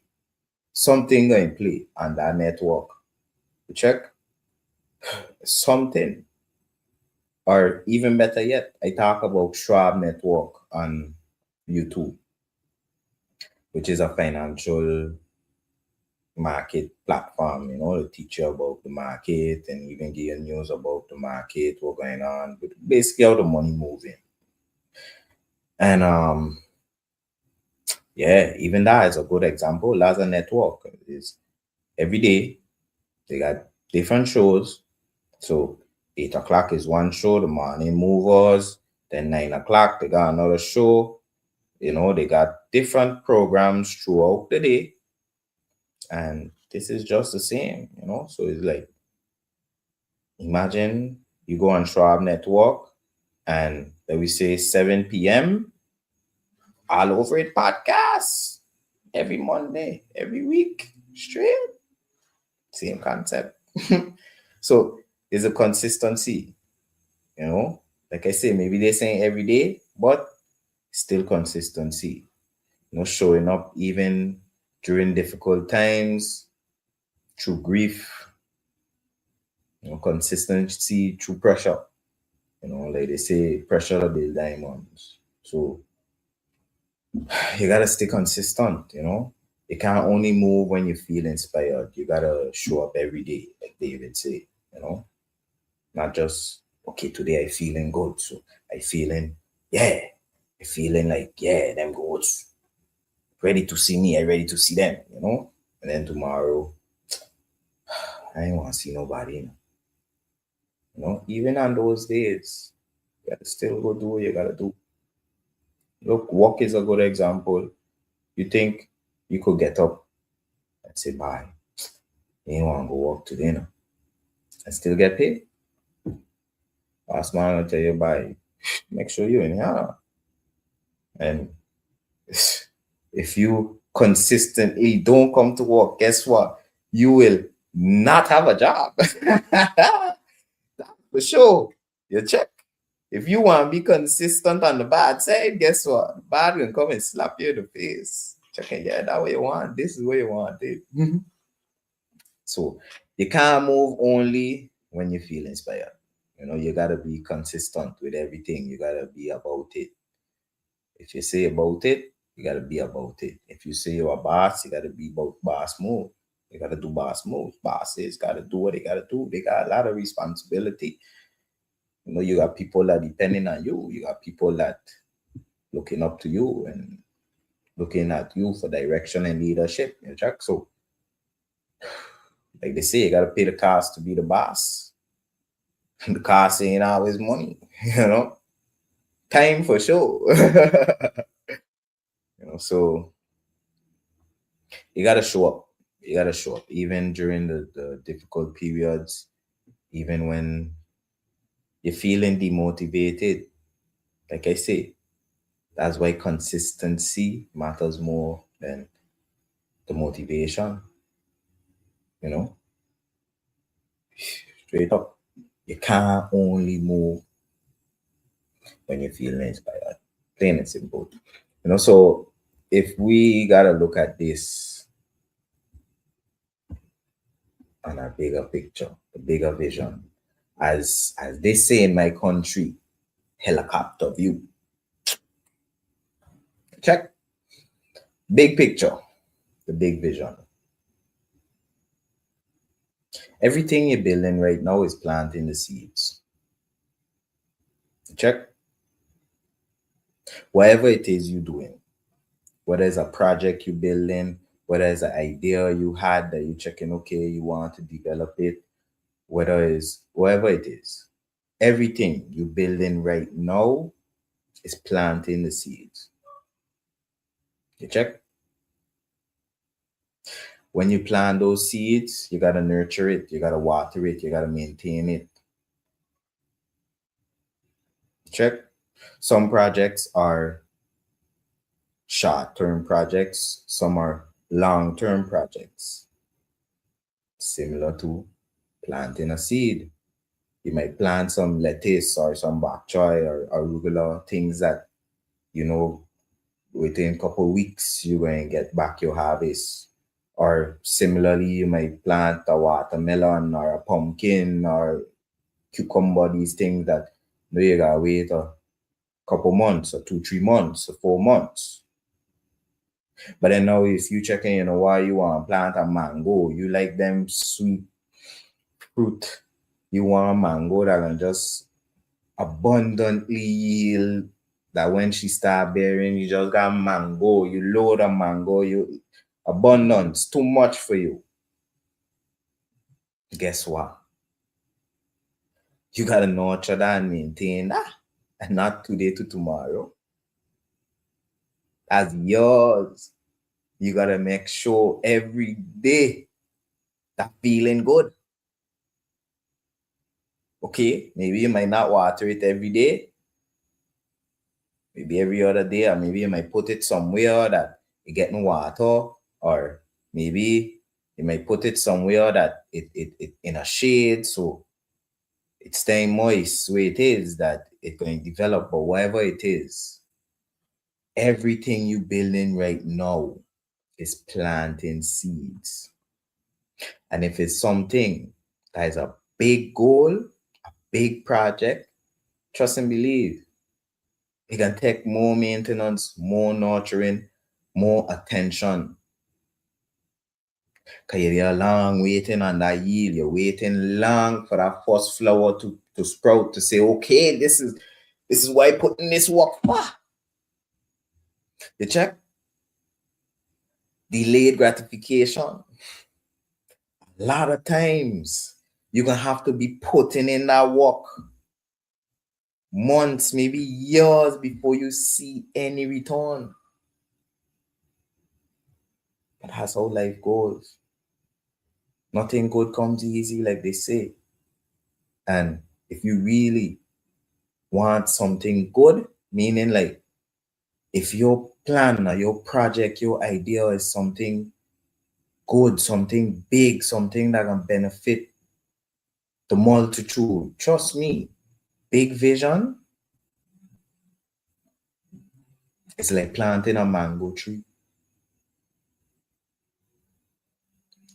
Something going to play on that network. You check something. Or even better yet, I talk about Schwab Network on YouTube, which is a financial market platform, to teach you about the market and even give you news about the market, what's going on, but basically how the money moving. And yeah, even that is a good example. As a network is every day they got different shows. So 8 o'clock is one show, the morning movers. Then 9 o'clock they got another show. They got different programs throughout the day. And this is just the same, So it's like, imagine you go on Schwab Network and let we say 7 p.m. all over it podcast every Monday, every week, straight. Same concept. So it's a consistency, Like I say, maybe they're saying every day, but still consistency. Showing up even during difficult times, through grief, consistency through pressure. Like they say, pressure builds diamonds. So you gotta stay consistent, You can't only move when you feel inspired. You gotta show up every day, like David say, Not just, okay, today I feeling good. So I feeling, yeah, I feeling like, yeah, them goats ready to see me, I ready to see them, And then tomorrow, I ain't want to see nobody, Even on those days, you gotta still go do what you gotta do. Look, work is a good example. You think you could get up and say bye. You ain't want to go work today, and still get paid. Last man will tell you bye. Make sure you're in here. And if you consistently don't come to work, guess what? You will not have a job. For sure. You check. If you want to be consistent on the bad side, guess what? Bad will come and slap you in the face. Checking, yeah, that way you want. This is what you want, dude. So you can't move only when you feel inspired. You gotta be consistent with everything. You gotta be about it. If you say about it, you gotta be about it. If you say you're a boss, you gotta be about boss move. You gotta do boss moves. Bosses gotta do what they gotta do. They got a lot of responsibility. You got people that depending on you. You got people that looking up to you and looking at you for direction and leadership. Jack. So, like they say, you gotta pay the cost to be the boss. The cost ain't always money, Time for sure. So you gotta show up. You gotta show up, even during the difficult periods, even when you're feeling demotivated. Like I say, that's why consistency matters more than the motivation. You know, Straight up, you can't only move when you're feeling inspired. Plain and simple. So if we gotta look at this on a bigger picture, a bigger vision, as they say in my country, helicopter view. Check. Big picture, the big vision. Everything you're building right now is planting the seeds. Check. Whatever it is you're doing, whether it's a project you building, whether it's an idea you had that you checking, okay, you want to develop it, whether it's whatever it is, everything you building right now is planting the seeds. You check? When you plant those seeds, you gotta nurture it, you gotta water it, you gotta maintain it. Check. Some projects are short-term projects, some are long-term projects. Similar to planting a seed. You might plant some lettuce or some bok choy or arugula, things that, you know, within a couple of weeks, you're going to get back your harvest. Or similarly, you might plant a watermelon or a pumpkin or cucumber, these things that you gotta wait a couple months or 2, 3 months or 4 months. But then now if you checking, why you want to plant a mango, you like them sweet fruit. You want a mango that can just abundantly yield, that when she start bearing, you just got mango, you load a mango, you abundance, too much for you. Guess what? You gotta nurture that and maintain that, and not today to tomorrow. As yours. You gotta make sure every day that feeling good. Okay, maybe you might not water it every day, maybe every other day, or maybe you might put it somewhere that you're getting water, or maybe you might put it somewhere that it in a shade, so it's staying moist where it is, that it's going to develop. But whatever it is, everything you building right now is planting seeds. And if it's something that is a big goal, a big project, trust and believe, it can take more maintenance, more nurturing, more attention. Because you're long waiting on that yield. You're waiting long for that first flower to sprout, to say, okay, this is why I'm putting this work for. You check? Delayed gratification. A lot of times, you're going to have to be putting in that work months, maybe years before you see any return. But that's how life goes. Nothing good comes easy, like they say. And if you really want something good, meaning like if your plan or your project, your idea is something good, something big, something that can benefit the multitude, trust me, big vision is like planting a mango tree.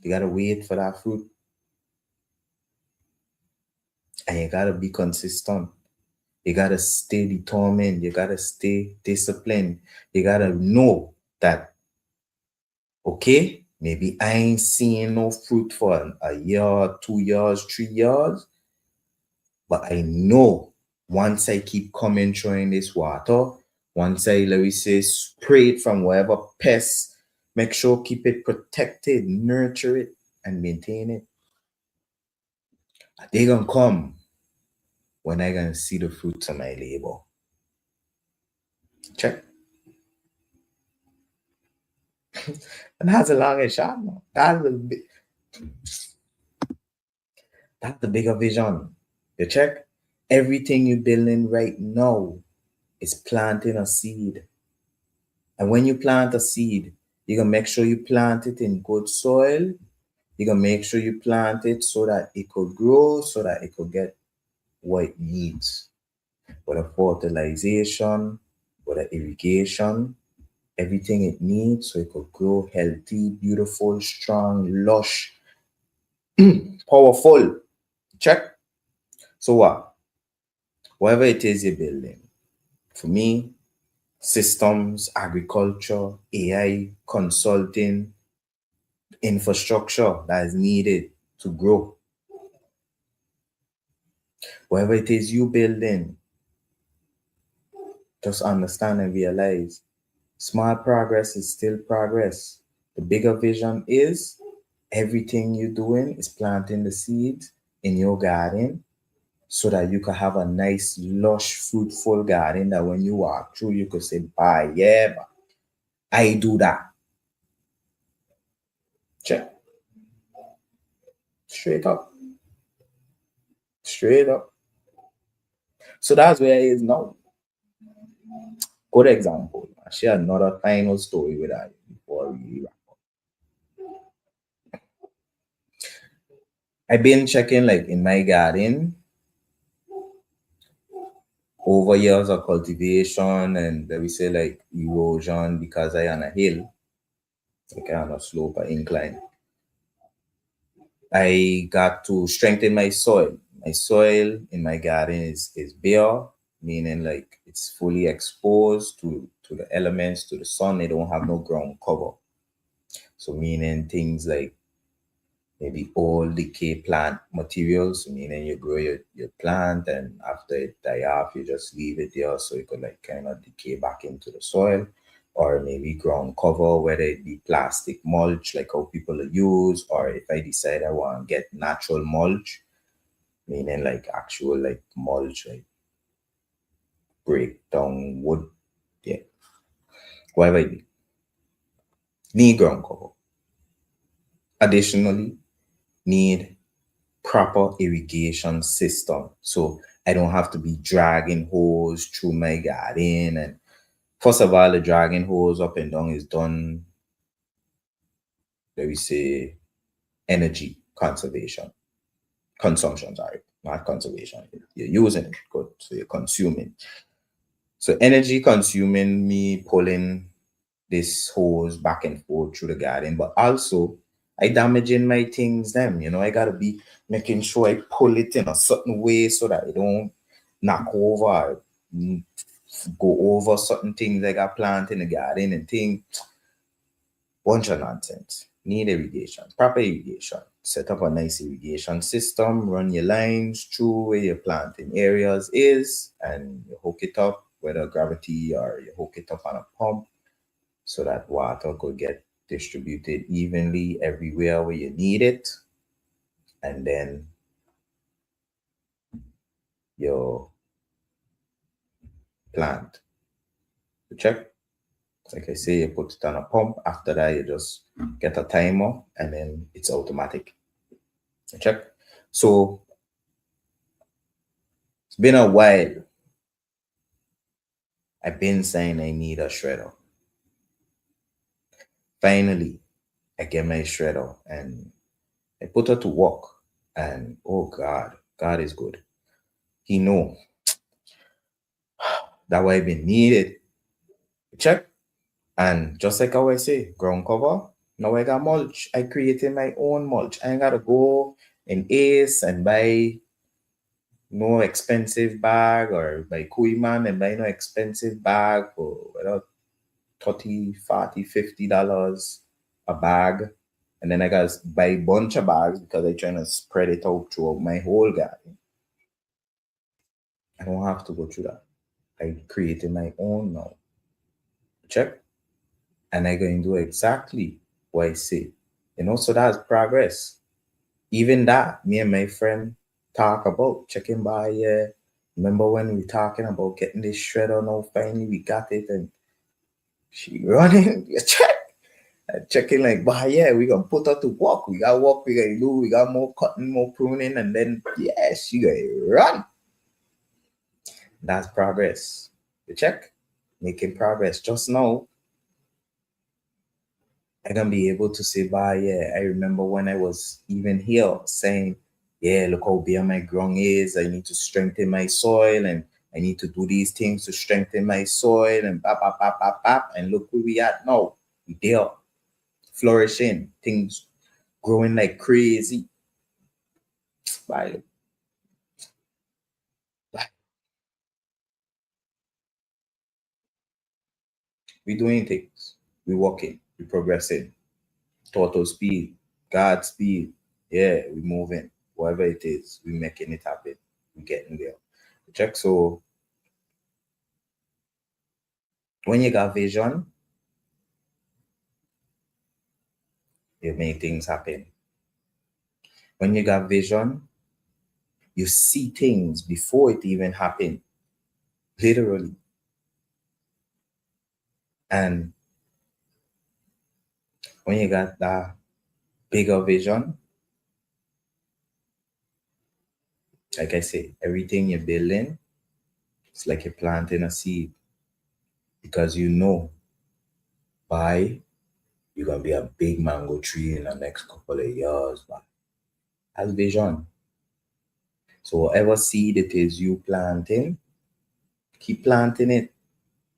You gotta wait for that fruit. And you gotta be consistent. You gotta stay determined. You gotta stay disciplined. You gotta know that, okay, maybe I ain't seeing no fruit for a year, 2 years, 3 years, but I know once I keep coming through in this water, once I, let me say, spray it from whatever pest, make sure keep it protected, nurture it, and maintain it. They gonna come when I gonna see the fruits of my labor. Check. And that's a long and short. That's the bigger vision. You check? Everything you're building right now is planting a seed. And when you plant a seed, you're going to make sure you plant it in good soil. You're going to make sure you plant it so that it could grow, so that it could get what it needs. Whether fertilization, whether irrigation, everything it needs so it could grow healthy, beautiful, strong, lush, powerful. Check. So what? Whatever it is you're building, for me, systems, agriculture, AI, consulting, infrastructure that is needed to grow. Whatever it is you building, just understand and realize Small progress is still progress. The bigger vision is everything you're doing is planting the seeds in your garden so that you can have a nice, lush, fruitful garden that when you walk through, you could say, bye, yeah, I do that. Check. Straight up. Straight up. So that's where it is now. Good example. I share another final story with that before we wrap. I've been checking like in my garden over years of cultivation and we say like erosion because I on a hill, like on a slope or incline. I got to strengthen my soil. My soil in my garden is bare, meaning like it's fully exposed to the elements, to the sun. They don't have no ground cover. So meaning things like maybe old decay plant materials, meaning you grow your plant and after it die off, you just leave it there so it could like kind of decay back into the soil. Or maybe ground cover, whether it be plastic mulch, like how people use, or if I decide I want to get natural mulch, meaning like actual like mulch, like break down wood, yeah, whatever it be, need ground cover. Additionally, need proper irrigation system. So I don't have to be dragging hose through my garden. And first of all, the dragging hose up and down is done, let me say, energy consumption, sorry, not conservation. You're using it, good. So you're consuming. So energy consuming me pulling this hose back and forth through the garden, but also I damaging my things them, I gotta be making sure I pull it in a certain way so that it don't knock over or go over certain things I got planted in the garden and things. Bunch of nonsense. Need irrigation, proper irrigation. Set up a nice irrigation system, run your lines through where your planting areas is, and you hook it up, whether gravity or you hook it up on a pump so that water could get distributed evenly everywhere where you need it. And then your plant. You check. Like I say, you put it on a pump. After that, you just get a timer and then it's automatic. You check. So it's been a while. I've been saying I need a shredder. Finally, I get my shredder and I put her to work. And oh God, God is good. He know that why I been needed. Check. And just like how I say, ground cover. Now I got mulch. I created my own mulch. I ain't gotta go in Ace and buy no expensive bag or buy Kuiman and buy no expensive bag for without 30, 40, $50 a bag. And then I got to buy a bunch of bags because I'm trying to spread it out throughout my whole garden. I don't have to go through that. I created my own now. Check. And I going to do exactly what I say. So that's progress. Even that, me and my friend talk about checking by. Remember when we talking about getting this shredder now? Finally, we got it, and she running. Check. Checking like, but yeah, we gonna put her to work. We got work. We gotta do. We got more cutting, more pruning, and then yeah, she gonna run. That's progress. You check, making progress. Just now, I gonna be able to say, "Bah, yeah, I remember when I was even here saying, yeah, look how bare my ground is. I need to strengthen my soil and I need to do these things to strengthen my soil and bap, bap, bap, bap, bap. And look where we at now. We there, flourishing, things growing like crazy. Bye. Bye. We doing things. We walking. We progressing. Total speed. God speed. Yeah, we moving. Whatever it is, we making it happen. We getting there. Check. So when you got vision, you make things happen. When you got vision, you see things before it even happened, literally. And when you got that bigger vision, like I say, everything you're building, it's like you're planting a seed because you know by you're gonna be a big mango tree in the next couple of years. But that's vision. So whatever seed it is you planting, keep planting it.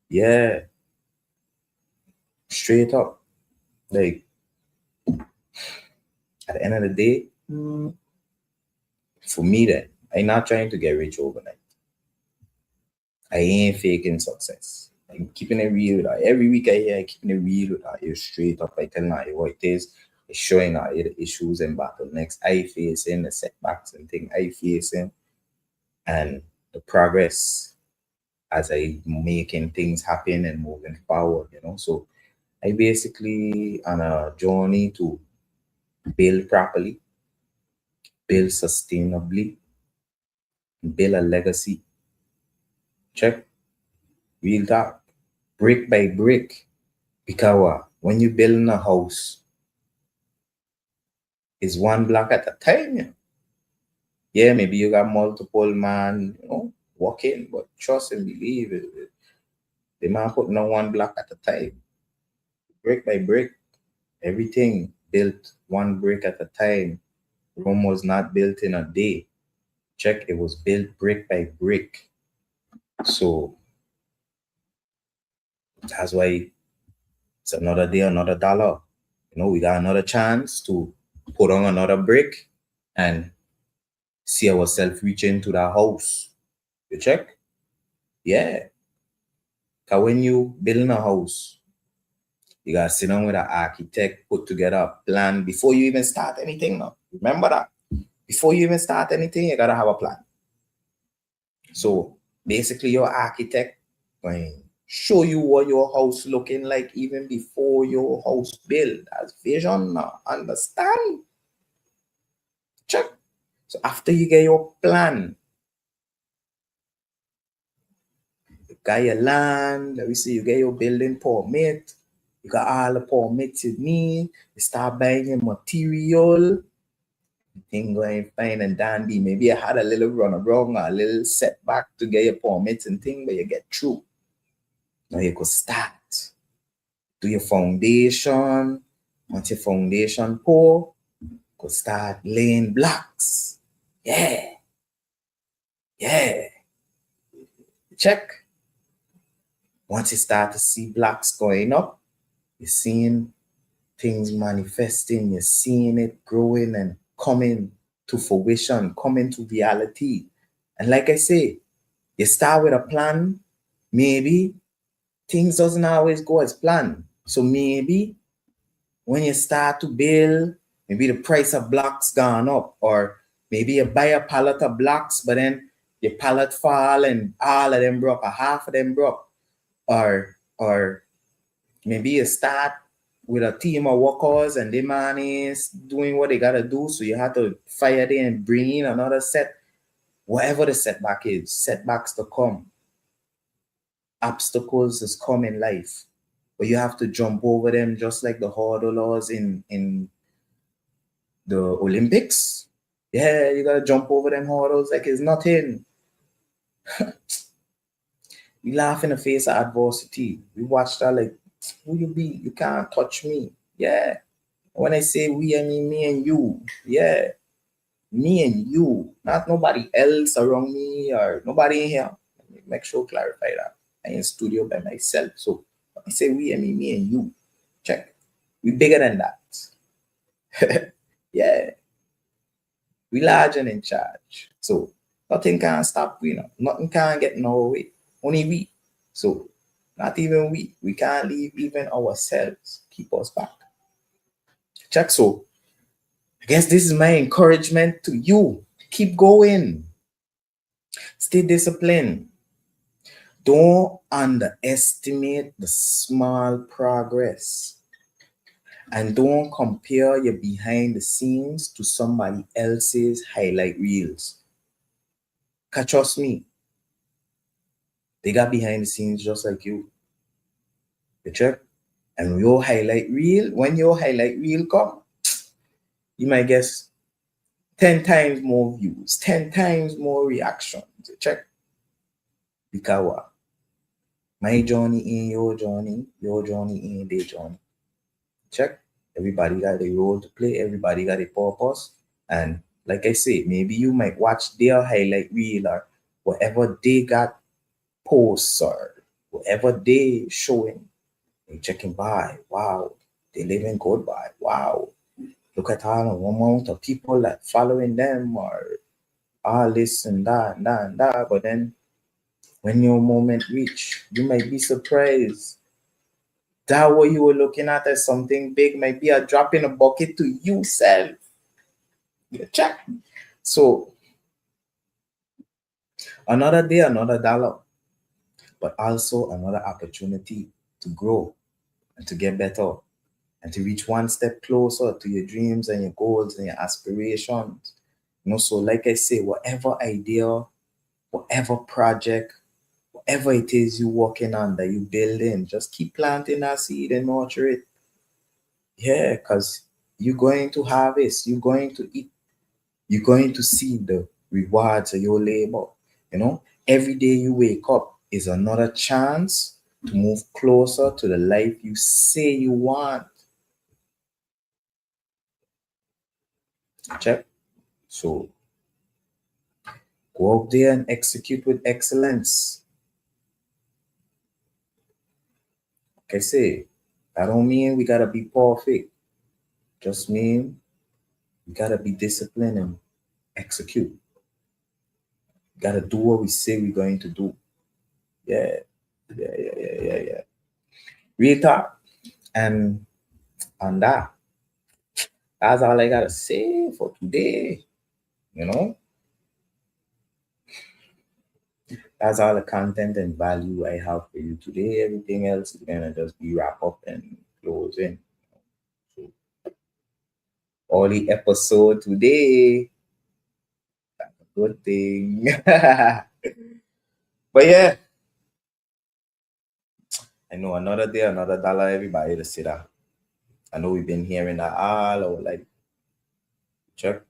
Yeah, straight up. Like at the end of the day, for me then, I'm not trying to get rich overnight. I ain't faking success. I'm keeping it real with her. Every week I hear I keeping it real with her. You're straight up. I telling her what it is. It's showing her the issues and bottlenecks I facing, the setbacks and things I facing, and the progress as I making things happen and moving forward. So I basically on a journey to build properly, build sustainably, build a legacy. Check, real talk, brick by brick. Because when you building a house, it's one block at a time. Yeah, maybe you got multiple man, working, but trust and believe it. The man putting on one block at a time, brick by brick. Everything built one brick at a time. Rome was not built in a day. Check, it was built brick by brick. So that's why it's another day, another dollar. We got another chance to put on another brick and see ourselves reach into that house. You check? Yeah. Because when you building a house, you got to sit down with an architect, put together a plan before you even start anything now. Remember that. Before you even start anything, you got to have a plan. So basically your architect going show you what your house looking like even before your house build. That's vision now. Understand? Check. So after you get your plan, you got your land, let me see, you get your building permit, you got all the permits you need, you start buying your material, thing going fine and dandy. Maybe I had a little run around, a little setback to get your permits and thing, but you get through. Now you could start. Do your foundation. Once your foundation pour, could start laying blocks. Yeah. Yeah. Check. Once you start to see blocks going up, you're seeing things manifesting, you're seeing it growing and coming to fruition, coming to reality. And like I say, you start with a plan, maybe things doesn't always go as planned. So maybe when you start to build, maybe the price of blocks gone up, or maybe you buy a pallet of blocks, but then your pallet fall and all of them broke, or half of them broke, or maybe you start with a team of workers and the man is doing what they gotta do, so you have to fire them and bring in another set. Whatever the setback is, setbacks to come, obstacles is come in life, but you have to jump over them just like the hurdlers in the Olympics. Yeah, you gotta jump over them hurdles like it's nothing. We laugh in the face of adversity. We watch that like, who you be? You can't touch me. Yeah. When I say we, I mean me and you. Yeah. Me and you. Not nobody else around me or nobody in here. Make sure clarify that. I'm in studio by myself. So when I say we, I mean me and you. Check. We bigger than that. Yeah. We large and in charge. So nothing can stop we. Nothing can get in our way. Only we. So not even we. We can't leave even ourselves. Keep us back. Check. So I guess this is my encouragement to you. Keep going. Stay disciplined. Don't underestimate the small progress. And don't compare your behind the scenes to somebody else's highlight reels. Cause trust me, they got behind the scenes just like you. You check? And when your highlight reel come, you might guess 10 times more views, 10 times more reactions. You check? Because what? My journey in your journey in their journey. Check? Everybody got a role to play, everybody got a purpose. And like I say, maybe you might watch their highlight reel or whatever they got posts or whatever they showing. They checking by. Wow, they living good by. Wow. Look at all the amount of people that following them or all this and that and that and that. But then when your moment reach, you might be surprised. That what you were looking at as something big might be a drop in a bucket to you self. You check. So another day, another dollar, but also another opportunity to grow and to get better and to reach one step closer to your dreams and your goals and your aspirations. So like I say, whatever idea, whatever project, whatever it is you're working on that you build in, just keep planting that seed and nurture it. Yeah, because you're going to harvest, you're going to eat, you're going to see the rewards of your labor. Every day you wake up is another chance to move closer to the life you say you want. Check. So go out there and execute with excellence. Like I say, that don't mean we gotta be perfect. Just mean we gotta be disciplined and execute. We gotta do what we say we're going to do. Yeah, yeah. Real talk. And on that's all I gotta say for today. You know, that's all the content and value I have for you today. Everything else is gonna just be wrap up and close in. So, all the episode today. Good thing. But yeah, I know another day, another dollar, everybody to say that. I know we've been hearing that all our like check.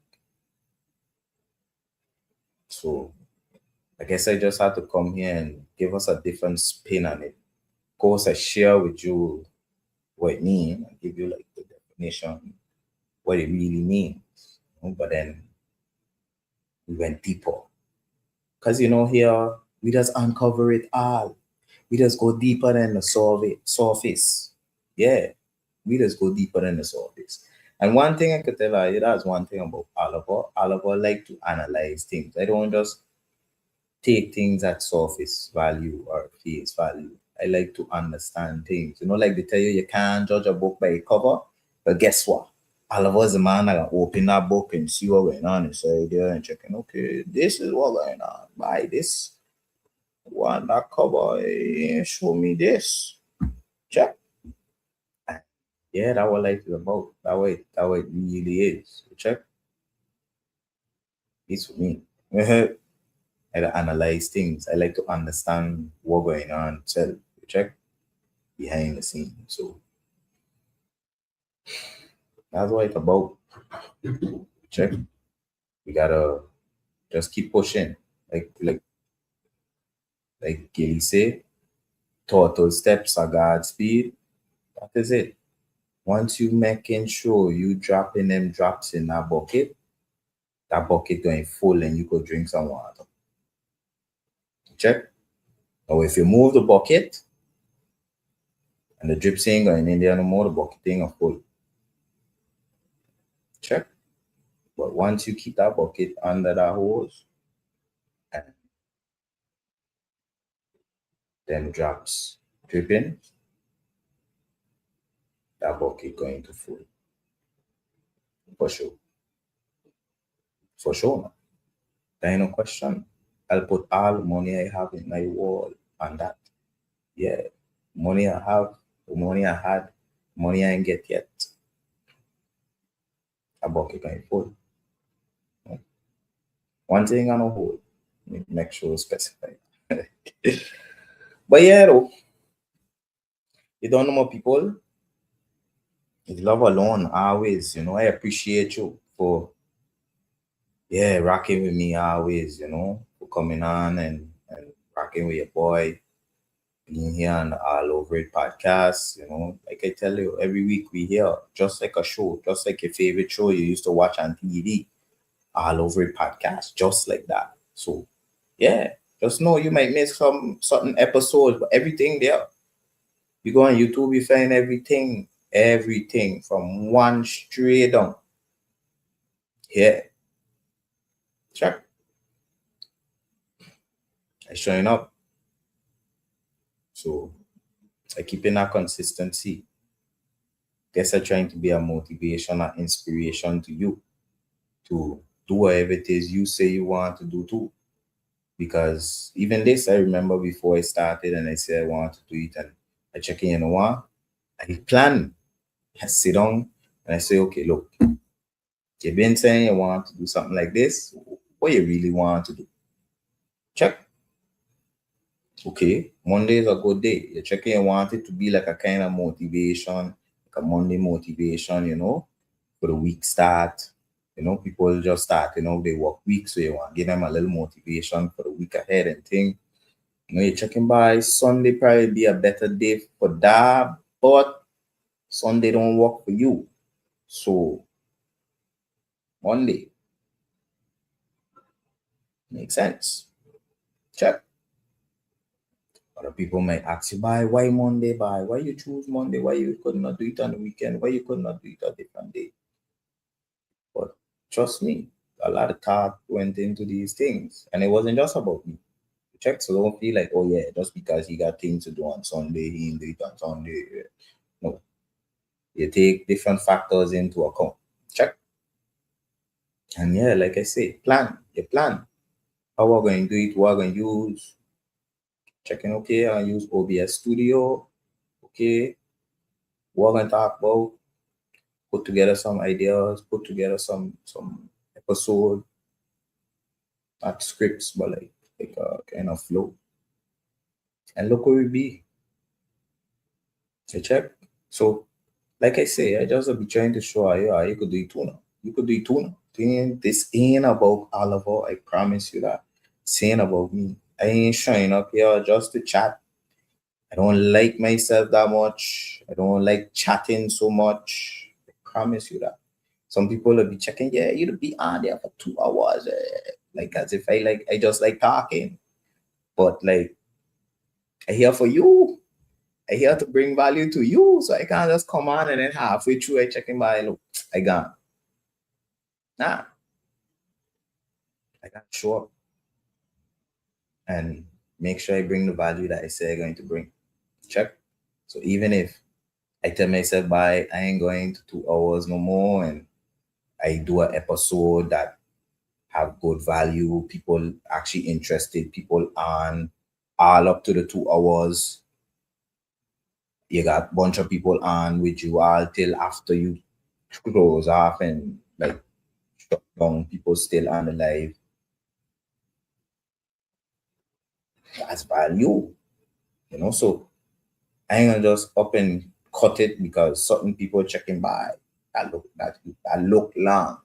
So I guess I just had to come here and give us a different spin on it. Of course, I share with you what it means and give you like the definition, what it really means. But then we went deeper. Because here we just uncover it all. We just go deeper than the surface. Yeah, we just go deeper than the surface. And one thing I could tell you, that's one thing about Oliver. Oliver like to analyze things. I don't just take things at surface value or face value. I like to understand things. Like they tell you can't judge a book by its cover. But guess what? Oliver's the man that can open that book and see what going on inside there and checking, okay, this is what going on. Buy this one that cover. Show me this. Check. Yeah, that what life is about. That way it really is. Check. It's for me. I like to analyze things. I like to understand what going on. Check behind the scenes. So that's what it's about. Check. We gotta just keep pushing. Like Gilly say, total steps are God's speed. That is it. Once you making sure you dropping them drops in that bucket going full and you could drink some water. Check. Now if you move the bucket and the drip ain't going in there no more, the bucket thing full. Check. But once you keep that bucket under that hose and them drops dripping, that bucket going to full. For sure. For sure. Man. There ain't no question. I'll put all the money I have in my wall on that. Yeah. Money I have, the money I had, money I ain't get yet. a bucket kind full. One thing on a whole. Make sure specify. But yeah, though, you don't know more people. It's love alone always. I appreciate you for rocking with me always. For coming on and rocking with your boy, being here on the All Over It podcast. Like I tell you, every week we here, just like a show, just like your favorite show you used to watch on TV, All Over It podcast, just like that. So yeah, just know you might miss some certain episodes, but everything there. You go on YouTube, you find everything from one straight down. Yeah, check. I showing up. So I keeping that consistency. Guess I'm trying to be a motivation and inspiration to you to do whatever it is you say you want to do too. Because even this, I remember before I started and I said I want to do it, and I check in, what? I plan. I sit down and I say, okay, look, you've been saying you want to do something like this. What you really want to do? Check. Okay, Monday is a good day. You're checking, you want it to be like a kind of motivation, like a Monday motivation, for the week start. People just start, they work week, so you want to give them a little motivation for the week ahead and thing. You're checking by Sunday probably be a better day for that, but Sunday don't work for you. So Monday makes sense. Check. Other people might ask you, why Monday, why you choose Monday, why you could not do it on the weekend, why you could not do it a different day. But trust me, a lot of thought went into these things. And it wasn't just about me. Check, so don't feel like, oh yeah, just because he got things to do on Sunday, he didn't do it on Sunday. No. You take different factors into account. Check. And yeah, like I say, plan. You plan. How we're going to do it, what we're going to use. Checking, okay, I use OBS Studio. Okay. What we're going to talk about. Put together some ideas, put together some episode, not scripts, but like a kind of flow. And look where we be. You check. So, like I say, I just be trying to show you how you could do it too now. You could do it too now. This ain't about Oliver. I promise you that. It's ain't about me. I ain't showing up here just to chat. I don't like myself that much. I don't like chatting so much. I promise you that. Some people will be checking, yeah, you'll be on there for 2 hours. Like as if I just like talking. But like, I here for you. I here to bring value to you. So I can't just come on and then halfway through I checking by, look, I gone. Nah, I got to show up and make sure I bring the value that I say I'm going to bring. Check. So even if I tell myself, bye, I ain't going to 2 hours no more, and I do an episode that have good value, people actually interested, people on all up to the 2 hours. You got a bunch of people on with you all till after you close off and like shut down, people still on the live. That's value, So I ain't gonna just up and cut it because certain people checking by. That look long,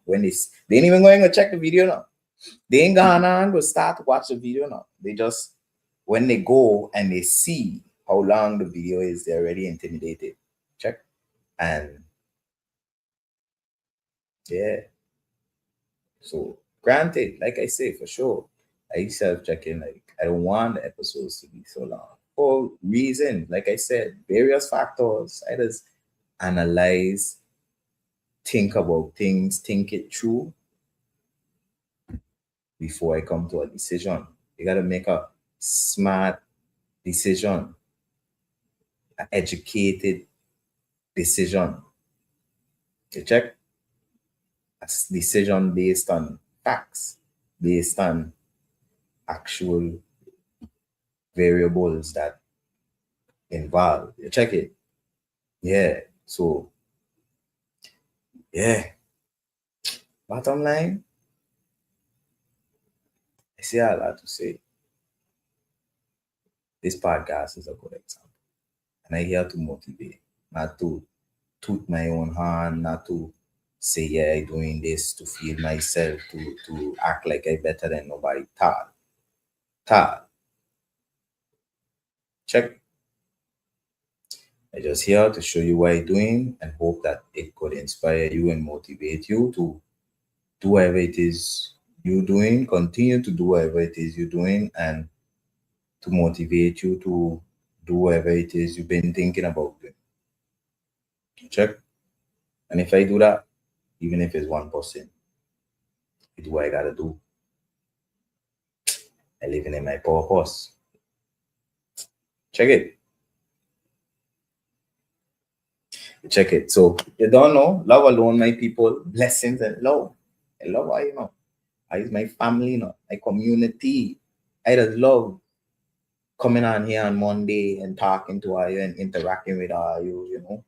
when they ain't even going to check the video now. They ain't gonna go start to watch the video now. They just when they go and they see how long the video is, they're already intimidated. Check. And yeah. So granted, like I say, for sure, I self-checking, like I don't want the episodes to be so long. For reasons, like I said, various factors. I just analyze, think about things, think it through before I come to a decision. You gotta make a smart decision, an educated decision. You check a decision based on facts, based on actual variables that involved. You check it. Yeah. So yeah. Bottom line, I say a lot to say this podcast is a good example. And I here to motivate, not to toot my own horn, not to say, yeah, I doing this to feel myself, to act like I better than nobody. Tal. Check. I just here to show you what I'm doing and hope that it could inspire you and motivate you to do whatever it is you're doing, continue to do whatever it is you're doing, and to motivate you to do whatever it is you've been thinking about doing. Check. And if I do that, even if it's 1%, I do what I gotta do. I living in my purpose. Check it. Check it. So you don't know, love alone, my people, blessings and love. I love how you know. I is my family, you know, my community. I just love coming on here on Monday and talking to you and interacting with you, you know,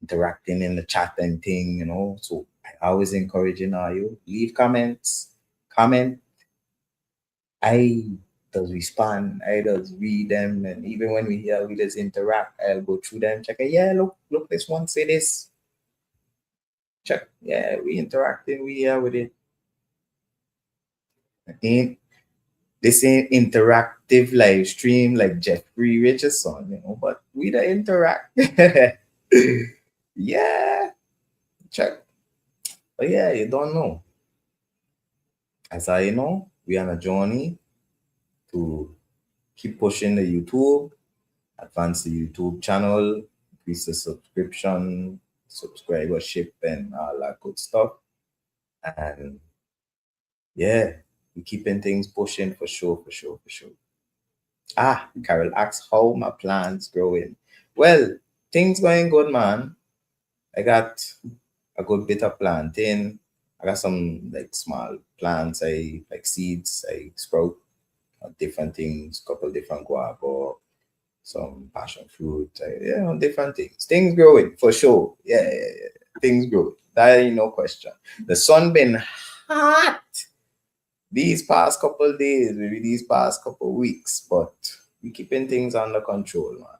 interacting in the chat and thing, you know. So I always encouraging you. Leave comments, comment. I does respond, I does read them, and even when we hear we just interact, I'll go through them, check it. Yeah, look, this one say this. Check. Yeah, we interacting, we here with it. Ain't this ain't interactive live stream like Jeffrey Richardson, you know, but we the interact. Yeah, check. But yeah, you don't know. As I know, we are on a journey to keep pushing the YouTube, advance the YouTube channel, increase the subscription, subscribership, and all that good stuff. And yeah, we keeping things pushing for sure, for sure, for sure. Carol asks how my plants growing. Well, things going good, man. I got a good bit of planting. I got some like small plants, I like seeds, I sprout different things, couple different guava, some passion fruit, different things. Things growing for sure. Yeah. Things growing. That ain't no question. The sun been hot these past couple days, maybe these past couple weeks, but we keeping things under control, man.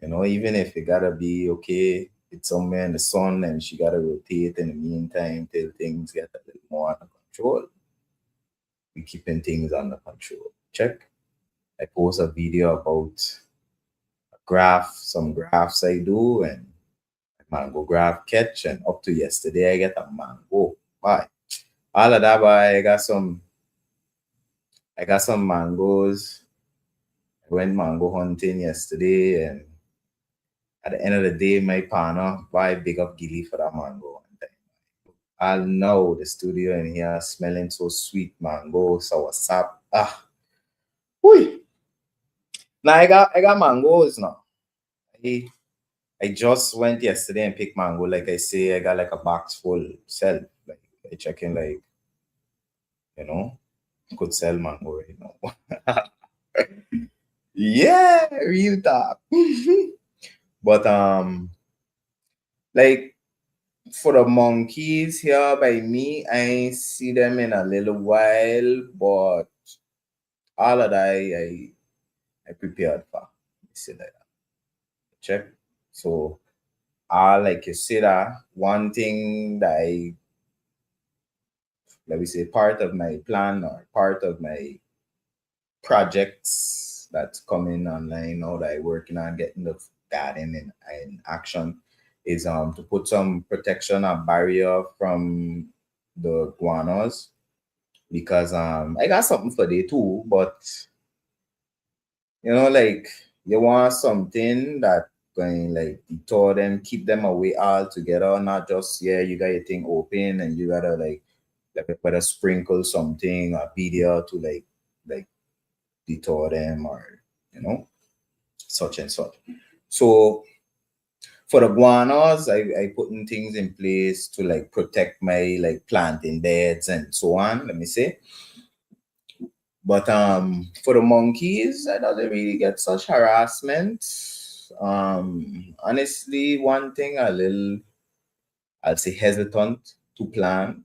You know, even if it gotta be okay, it's somewhere in the sun and she gotta rotate in the meantime till things get a little more under control. We keeping things under control. Check. I post a video about some graphs I do and mango graph catch, and up to yesterday I get a mango. Bye. All of that, boy, I got some mangoes. I went mango hunting yesterday, and at the end of the day, my partner buy big up gilly for that mango. I know the studio in here smelling so sweet mango, sour sap. Whoo. Now I got mangoes now. I, I just went yesterday and picked mango. Like I say, I got like a box full sell. Like I checking like, you know, could sell mango right now. Yeah, real talk. But like for the monkeys here by me, I ain't see them in a little while, but all of that I prepared for. You see that. Check. So like you said that one thing that let me say part of my plan or part of my projects that's coming online now that I working on getting the garden in action is to put some protection and barrier from the guanas, because I got something for they too, but you know, like you want something that going like detour them, keep them away all together, not just yeah, you got your thing open and you gotta like better sprinkle something or be there to like detour them, or you know, such and such. So for the guanas, I putting things in place to like protect my like planting beds and so on. Let me say. But for the monkeys, I doesn't really get such harassment. Honestly, one thing I'll say hesitant. to plant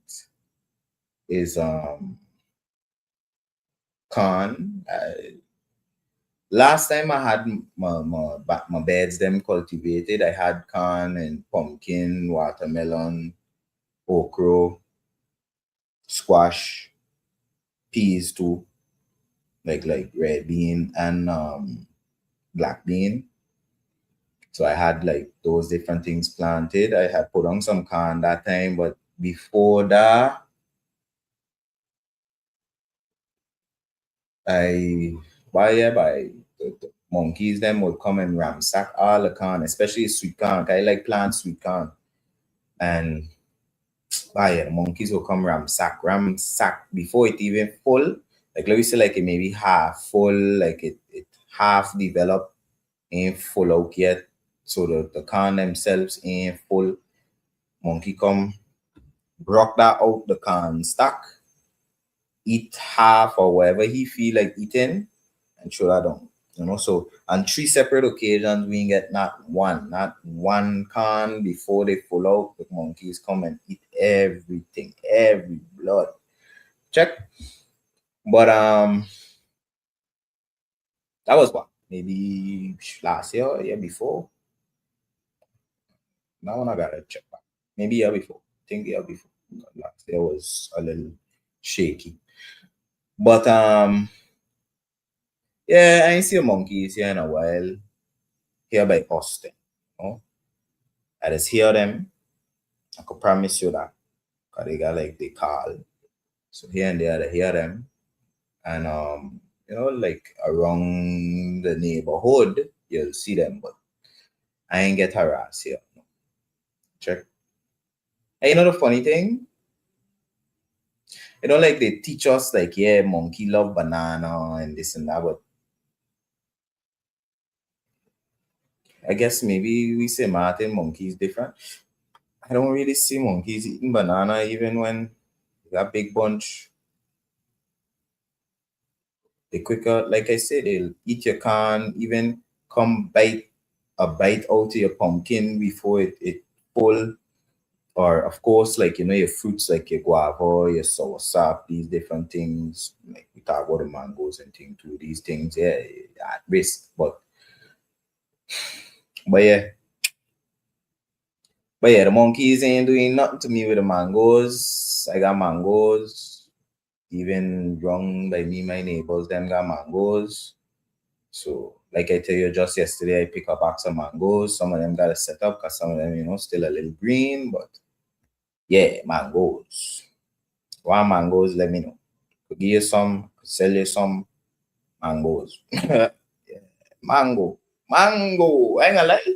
is corn. Last time I had my beds them cultivated, I had corn and pumpkin, watermelon, okra, squash, peas too, like red bean and black bean. So I had like those different things planted. I had put on some corn that time, but before that, I by the monkeys them would come and ransack all the corn, especially sweet corn. I like plant sweet corn. And the monkeys will come ramsack before it even full. Like let me say like it maybe half full, like it half developed, ain't full out yet. So the corn themselves ain't full. Monkey come, broke that out the corn stack, eat half or whatever he feel like eating, and throw that down. So on three separate occasions, we get not one can before they full out. The monkeys come and eat everything, every blood. Check. But that was what maybe last year or year before. Now one I gotta check back. Maybe year before. I think year before. Last year was a little shaky. But yeah, I ain't see monkeys here in a while. Here by Austin. I just hear them. I could promise you that. Cause they got like they call. So here and there I hear them. And like around the neighborhood, you'll see them, but I ain't get harassed here. Check. And the funny thing, like they teach us like, yeah, monkey love banana and this and that, but I guess maybe we say Martin monkey is different. I don't really see monkeys eating banana even when they got big bunch. They quicker, like I said, they'll eat your corn, even come bite a bite out of your pumpkin before it full. Or of course, like your fruits like your guava, your soursop, these different things. Like we talk about the mangoes and things too. These things, yeah, at risk. But yeah, the monkeys ain't doing nothing to me with the mangoes. I got mangoes. Even wrong by me, my neighbors, them got mangoes. So, like I tell you, just yesterday I pick up box of mangoes. Some of them got to set up because some of them, still a little green. But yeah, mangoes. Want mangoes? Let me know. Could give you some, could sell you some mangoes. Yeah. Mango. Mango. I ain't gonna lie.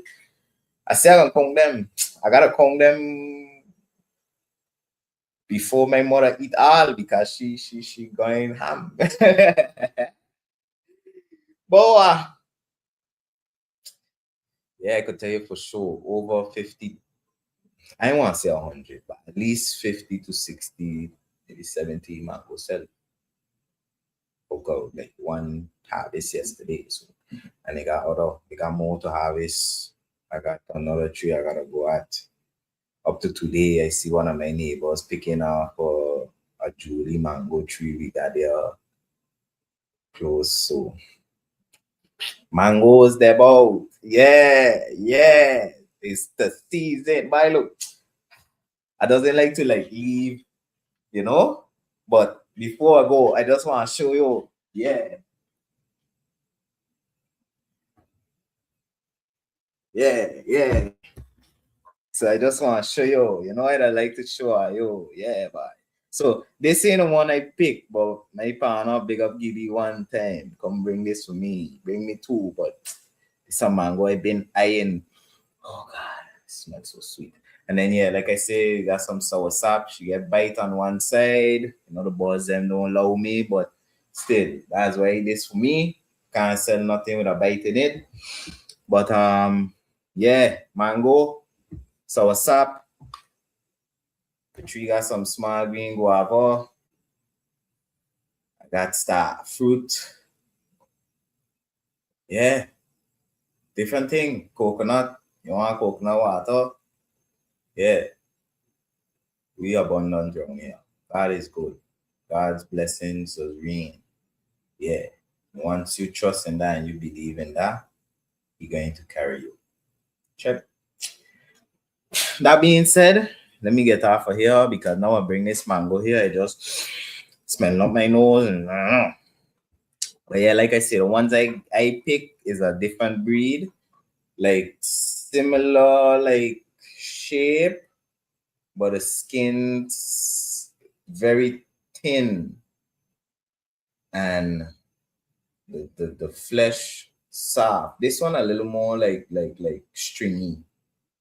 I say I gonna count them. I gotta count them before my mother eat all because she going ham. Boy, yeah, I could tell you for sure over 50. I don't want to say 100, but at least 50 to 60, maybe 70 mango sell. Okay, like one harvest yesterday. So, and they got more to harvest. I got another tree I gotta go at. Up to today, I see one of my neighbors picking up a Julie mango tree we got there close. So mangoes, they're both. Yeah, yeah. It's the season. By look, I doesn't like to like leave, you know. But before I go, I just want to show you. Yeah, yeah. So I just want to show you. You know what I like to show you. Yeah, but so this ain't the one I picked, but my partner big up Gibby one time. Come bring this for me. Bring me two, but some mango I've been eyeing. Oh God, it smells so sweet. And then yeah, like I say, got some sour sap. She get bite on one side. The boys them don't allow me, but still, that's why this for me. Can't sell nothing with a bite in it. But yeah, mango, sour sap. The tree got some small green guava. I got star fruit. Yeah, different thing. Coconut. You want coconut water? Yeah. We abundant around here. God is good. God's blessings will rain. Yeah. Once you trust in that and you believe in that, He's going to carry you. Check. That being said, let me get off of here because now I bring this mango here. I just smell up my nose and but yeah, like I said, the ones I pick is a different breed, like similar like shape, but the skin's very thin and the flesh soft. This one a little more like stringy,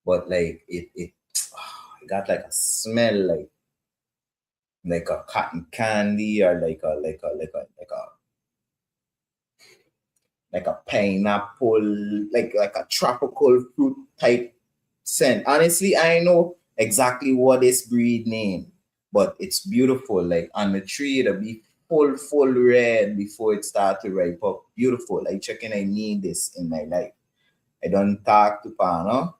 but like it got like a smell like a cotton candy or like a pineapple, like a tropical fruit type scent. Honestly, I know exactly what this breed name, but it's beautiful. Like on the tree, it'll be full red before it start to ripe up. Beautiful. Like checking, I need this in my life. I don't talk to Pano.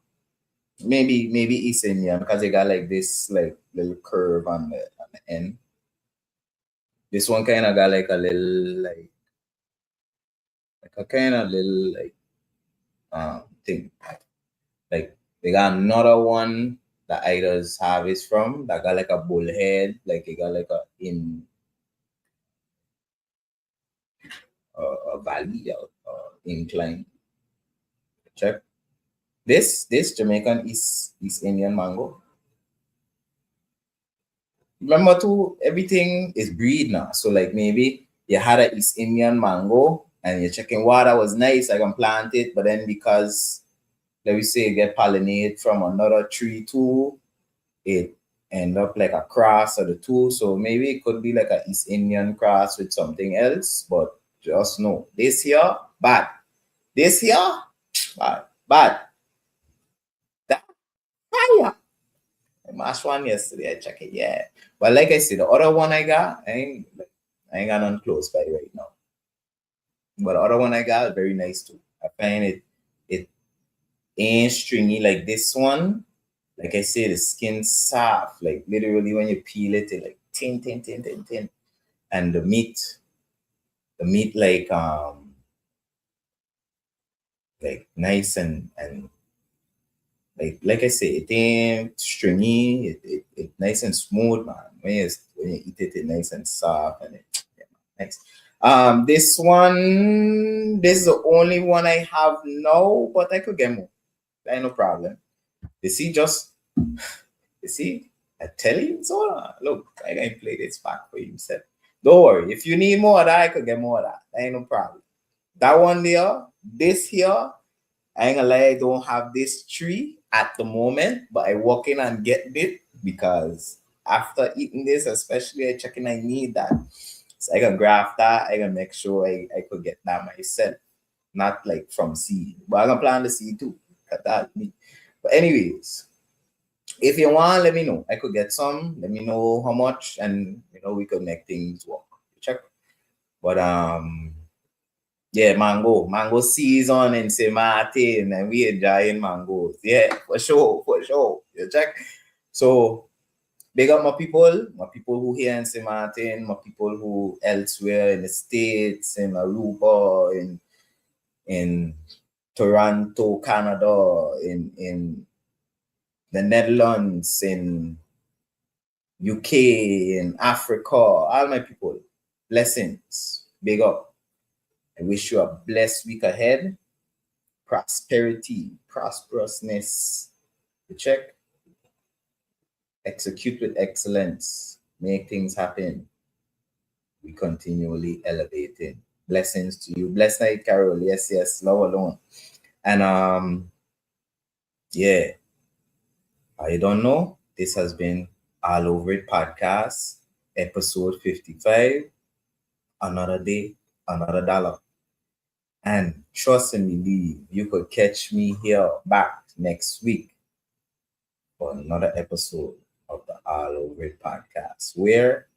Maybe East Indian because they got like this like little curve on the end. This one kind of got like a little like a kind of little like thing. Like they got another one that Ida's harvest from that got like a bullhead, like it got like a valley or incline. Check this Jamaican East Indian mango. Remember too, everything is breed now. So like maybe you had a East Indian mango and you're checking wow that was nice, I can plant it, but then because let me say you get pollinated from another tree too, it end up like a cross of the two. So maybe it could be like a East Indian cross with something else, but just know this here, bad. This here, bad. Bad. That fire. I mashed one yesterday. I check it, yeah. But like I said, the other one I got, I ain't got none close by right now. But the other one I got, very nice too. I find it ain't stringy like this one. Like I said, the skin soft. Like literally when you peel it, it like tin. And the meat like nice and like I say, it ain't stringy, it nice and smooth, man. When you eat it, it nice and soft and yeah, nice. This is the only one I have now, but I could get more. Ain't no problem. You see, you see, I tell you, so look, I can play this back for you. Said, don't worry, if you need more of that, I could get more of that. Ain't no problem. That one there, this here, I ain't gonna lie, I don't have this tree at the moment, but I walk in and get it because after eating this, especially I checking I need that. So I can graft that, I can make sure I could get that myself. Not like from seed. But I can plant the seed too. Cut that me. But anyways, if you want, let me know. I could get some. Let me know how much, and we could make things work. Check. But yeah, mango season in St. Martin, and we enjoying mangoes. Yeah, for sure. You check. So big up my people who here in St. Martin, my people who elsewhere in the States, in Aruba, in Toronto, Canada, in the Netherlands, in UK, in Africa, all my people, blessings, big up. I wish you a blessed week ahead, prosperity, prosperousness. You check, execute with excellence, make things happen. We continually elevating. Blessings to you. Blessed night, Carol. Yes, love alone. And yeah, I don't know. This has been All Over It Podcast, episode 55. Another day, another dollar. And trust and believe you could catch me here back next week for another episode of the All Over It Podcast, where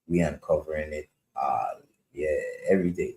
we uncovering it all, yeah, every day.